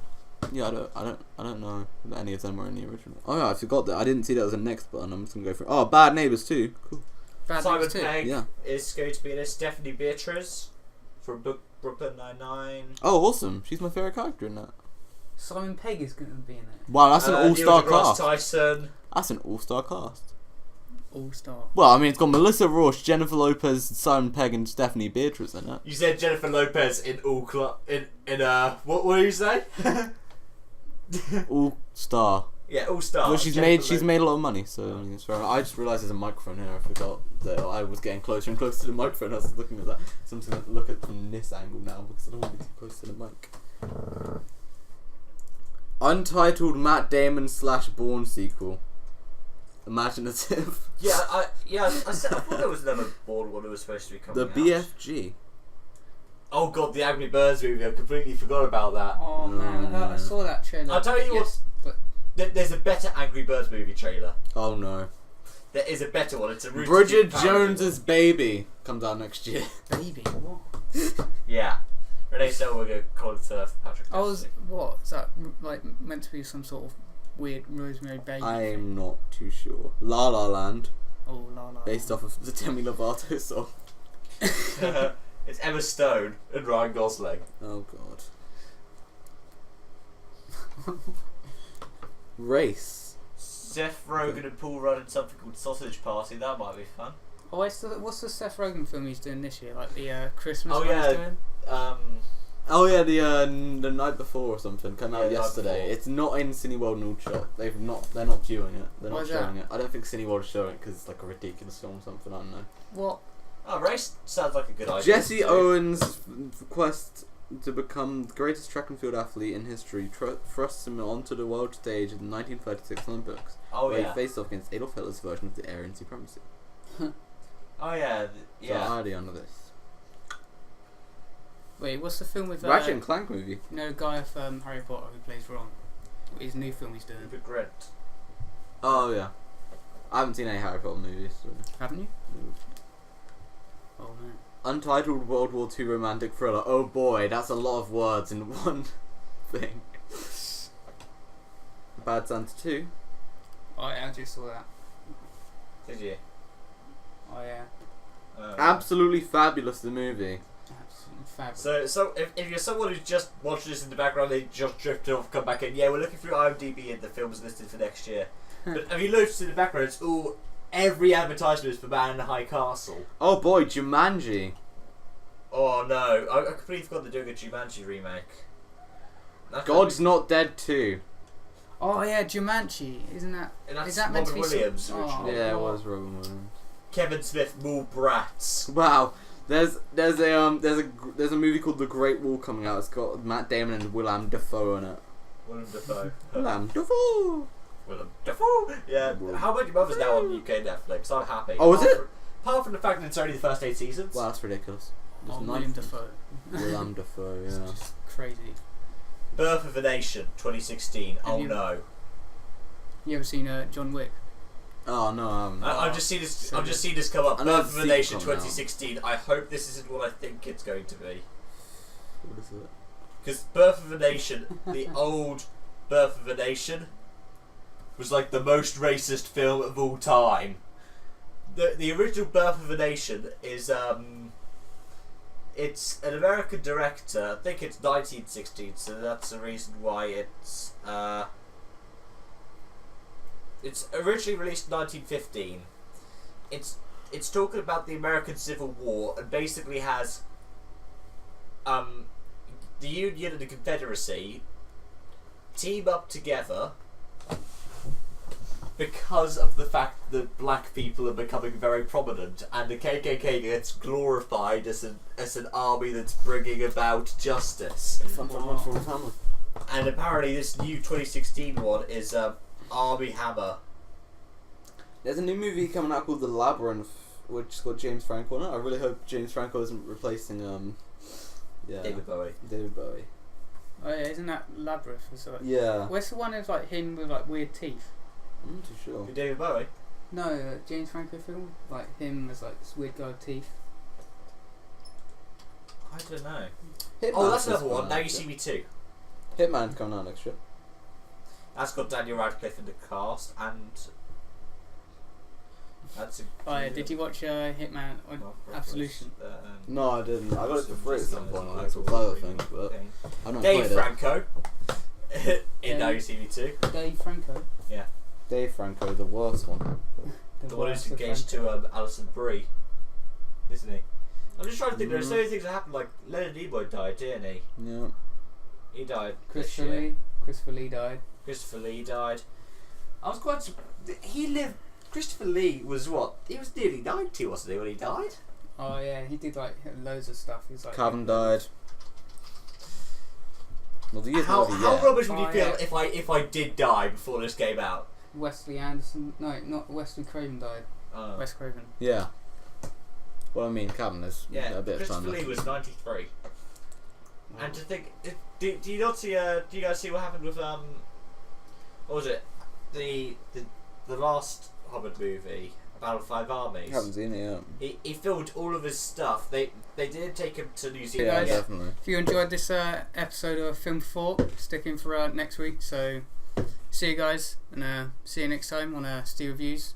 Speaker 2: Yeah, I don't know if any of them were in the original. Oh yeah, I forgot that. I didn't see that as a next button. I'm just gonna go for it. Oh, Bad Neighbours 2. Cool.
Speaker 3: Simon Pegg is going to be in it. Stephanie Beatriz from Brooklyn Nine-Nine.
Speaker 2: Oh, awesome! She's my favourite character in that.
Speaker 1: Simon Pegg is going to be in it.
Speaker 2: Wow, that's an all-star
Speaker 3: Neil deGrasse
Speaker 2: cast.
Speaker 3: Tyson.
Speaker 2: That's an all-star cast.
Speaker 1: All-star.
Speaker 2: Well, I mean, it's got Melissa Rauch, Jennifer Lopez, Simon Pegg, and Stephanie Beatriz in it.
Speaker 3: You said Jennifer Lopez in what do you say?
Speaker 2: All-star.
Speaker 3: Yeah, all-star.
Speaker 2: Well, she's made a lot of money, so I mean, it's fair. I just realised there's a microphone here. I forgot that I was getting closer and closer to the microphone. I was looking at that. So I'm just going to look at it from this angle now because I don't want to be too close to the mic. Untitled Matt Damon / Bourne sequel. Imaginative.
Speaker 3: I thought there was another Bourne one that was supposed to be coming out.
Speaker 2: The BFG.
Speaker 3: Oh god, the Angry Birds movie. I completely forgot about that.
Speaker 1: Oh man, I saw that trailer.
Speaker 3: I'll tell you what. There's a better Angry Birds movie trailer.
Speaker 2: Oh no.
Speaker 3: There is a better one. It's a
Speaker 2: Bridget Jones's Baby comes out next year.
Speaker 1: Baby, what?
Speaker 3: Yeah. Renee Zellweger, Colin Firth, Patrick.
Speaker 1: What is that? Like meant to be some sort of weird Rosemary Baby?
Speaker 2: I'm not too sure. La La Land.
Speaker 1: Oh, La La.
Speaker 2: Based off of the Demi Lovato song.
Speaker 3: It's Emma Stone and Ryan Gosling.
Speaker 2: Oh god. Race.
Speaker 3: Seth Rogen and Paul Rudd in something called Sausage Party. That might be fun.
Speaker 1: Oh, what's the Seth Rogen film he's doing this year? Like the Christmas one
Speaker 3: yeah.
Speaker 1: he's doing?
Speaker 2: The Night Before or something came out yesterday. It's not in Cineworld and Aldershot. They're not viewing it. They're not showing it. I don't think Cineworld is showing it because it's like a ridiculous film or something. I don't know.
Speaker 1: What?
Speaker 3: Oh, Race sounds like a good idea.
Speaker 2: Jesse Owens requests to become the greatest track and field athlete in history, thrusts him onto the world stage in the 1936 Olympics, where he faced off against Adolf Hitler's version of the Aryan supremacy.
Speaker 3: Oh yeah,
Speaker 2: So I already under this.
Speaker 1: Wait, what's the film with
Speaker 2: Ratchet and Clank movie?
Speaker 1: You know the guy of Harry Potter who plays Ron? His new film he's doing.
Speaker 3: Regret.
Speaker 2: Oh yeah. I haven't seen any Harry Potter movies. So.
Speaker 1: Haven't you?
Speaker 2: No.
Speaker 1: Oh man.
Speaker 2: Untitled World War II romantic thriller. Oh boy, that's a lot of words in one thing. Bad Santa 2.
Speaker 1: Oh yeah, I just saw that.
Speaker 3: Did you?
Speaker 1: Oh yeah.
Speaker 2: Absolutely fabulous, the movie.
Speaker 1: Absolutely fabulous.
Speaker 3: So if you're someone who's just watching this in the background, they just drifted off, come back in. Yeah, we're looking through IMDb and the film's listed for next year. But have you noticed in the background, it's all every advertisement is for Man in the High Castle.
Speaker 2: Oh boy, Jumanji.
Speaker 3: Oh no, I completely forgot they're doing a Jumanji remake.
Speaker 2: God's Not Dead 2.
Speaker 1: Oh yeah, Jumanji, isn't that?
Speaker 3: And that's
Speaker 1: Is that meant to be
Speaker 3: Robin Williams
Speaker 1: Oh,
Speaker 3: originally.
Speaker 2: Yeah, it was Robin Williams.
Speaker 3: Kevin Smith, Mall Brats.
Speaker 2: Wow, there's a movie called The Great Wall coming out. It's got Matt Damon and Willem Dafoe in it.
Speaker 3: Willem Dafoe.
Speaker 2: Willem Dafoe.
Speaker 3: Willem Dafoe. Yeah. How about your mother's now on UK Netflix? I'm happy.
Speaker 2: Oh, is it?
Speaker 3: Apart from the fact that it's only the first 8 seasons.
Speaker 2: Wow, that's ridiculous.
Speaker 1: Oh, William Dafoe.
Speaker 2: Willem Dafoe,
Speaker 1: It's
Speaker 2: yeah.
Speaker 1: just crazy.
Speaker 3: Birth of a Nation, 2016.
Speaker 1: Have
Speaker 3: Oh
Speaker 1: you-
Speaker 3: no.
Speaker 1: You ever seen John Wick?
Speaker 2: Oh no, I haven't.
Speaker 3: I've just seen this.
Speaker 1: So
Speaker 3: I've just seen this come up.
Speaker 2: I know
Speaker 3: Birth of a
Speaker 2: the
Speaker 3: Nation,
Speaker 2: sequel now.
Speaker 3: 2016. I hope this isn't what I think it's going to be.
Speaker 2: What is it?
Speaker 3: Because Birth of a Nation, the old Birth of a Nation, was like the most racist film of all time. The original Birth of a Nation is it's an American director. I think it's 1916, so that's the reason why it's originally released in 1915. It's talking about the American Civil War and basically has the Union and the Confederacy team up together because of the fact that black people are becoming very prominent, and the KKK gets glorified as an army that's bringing about justice.
Speaker 2: Fun for the family.
Speaker 3: And apparently this new 2016 one is Army Hammer.
Speaker 2: There's a new movie coming out called The Labyrinth, which has got James Franco in it. I really hope James Franco isn't replacing
Speaker 3: David Bowie.
Speaker 2: David Bowie.
Speaker 1: Oh yeah, isn't that Labyrinth or something?
Speaker 2: Yeah.
Speaker 1: Where's the one of like him with like weird teeth?
Speaker 2: I'm not too sure.
Speaker 3: David Bowie?
Speaker 1: No, James Franco film, like him as like this weird guy with teeth.
Speaker 3: I don't know.
Speaker 2: Hitman's
Speaker 3: That's
Speaker 2: just
Speaker 3: another one.
Speaker 2: coming
Speaker 3: Now
Speaker 2: out
Speaker 3: You
Speaker 2: next
Speaker 3: See
Speaker 2: year.
Speaker 3: Me Too.
Speaker 2: Hitman's coming out next year.
Speaker 3: That's got Daniel Radcliffe in the cast, and that's a
Speaker 1: Oh yeah, did you watch Hitman on Absolution?
Speaker 2: No, I didn't. I got it for free at some point on
Speaker 3: That's
Speaker 2: Xbox Live, I think, but I don't
Speaker 3: Dave
Speaker 2: played it.
Speaker 3: Franco in Now You See Me Too.
Speaker 1: Dave Franco.
Speaker 2: Dave Franco, the worst one.
Speaker 3: The one who's
Speaker 1: worst of
Speaker 3: engaged
Speaker 1: Franco.
Speaker 3: to Alison Brie, isn't he? I'm just trying to think. There's so many things that happened. Like Leonard Nimoy died, didn't he?
Speaker 2: Yeah.
Speaker 3: He died.
Speaker 1: Christopher Lee. Christopher Lee died.
Speaker 3: Christopher Lee died. I was quite. He lived. Christopher Lee was what? He was nearly 90, wasn't he, when he died?
Speaker 1: Oh yeah, he did like loads of stuff. He was like
Speaker 2: Cabhan died. Well, the year's
Speaker 3: How
Speaker 2: not over yet.
Speaker 3: rubbish would you
Speaker 1: Oh,
Speaker 3: feel
Speaker 1: yeah.
Speaker 3: if I did die before this came out?
Speaker 1: Wesley Anderson. No, not Wesley Craven died.
Speaker 3: Oh.
Speaker 1: Wes Craven.
Speaker 2: Yeah. Well, I mean, Cabhan is
Speaker 3: Yeah,
Speaker 2: a bit of
Speaker 3: Christopher
Speaker 2: time
Speaker 3: Lee
Speaker 2: left.
Speaker 3: was 93. And to think, do you not see? Do you guys see what happened with what was it? The last Hobbit movie, Battle of Five Armies.
Speaker 2: Haven't seen it yet.
Speaker 3: He filmed all of his stuff. They did take him to New Zealand.
Speaker 2: Yeah,
Speaker 1: guys.
Speaker 2: definitely.
Speaker 1: If you enjoyed this episode of Film 4, stick in for next week. So see you guys, and see you next time on Steve Reviews.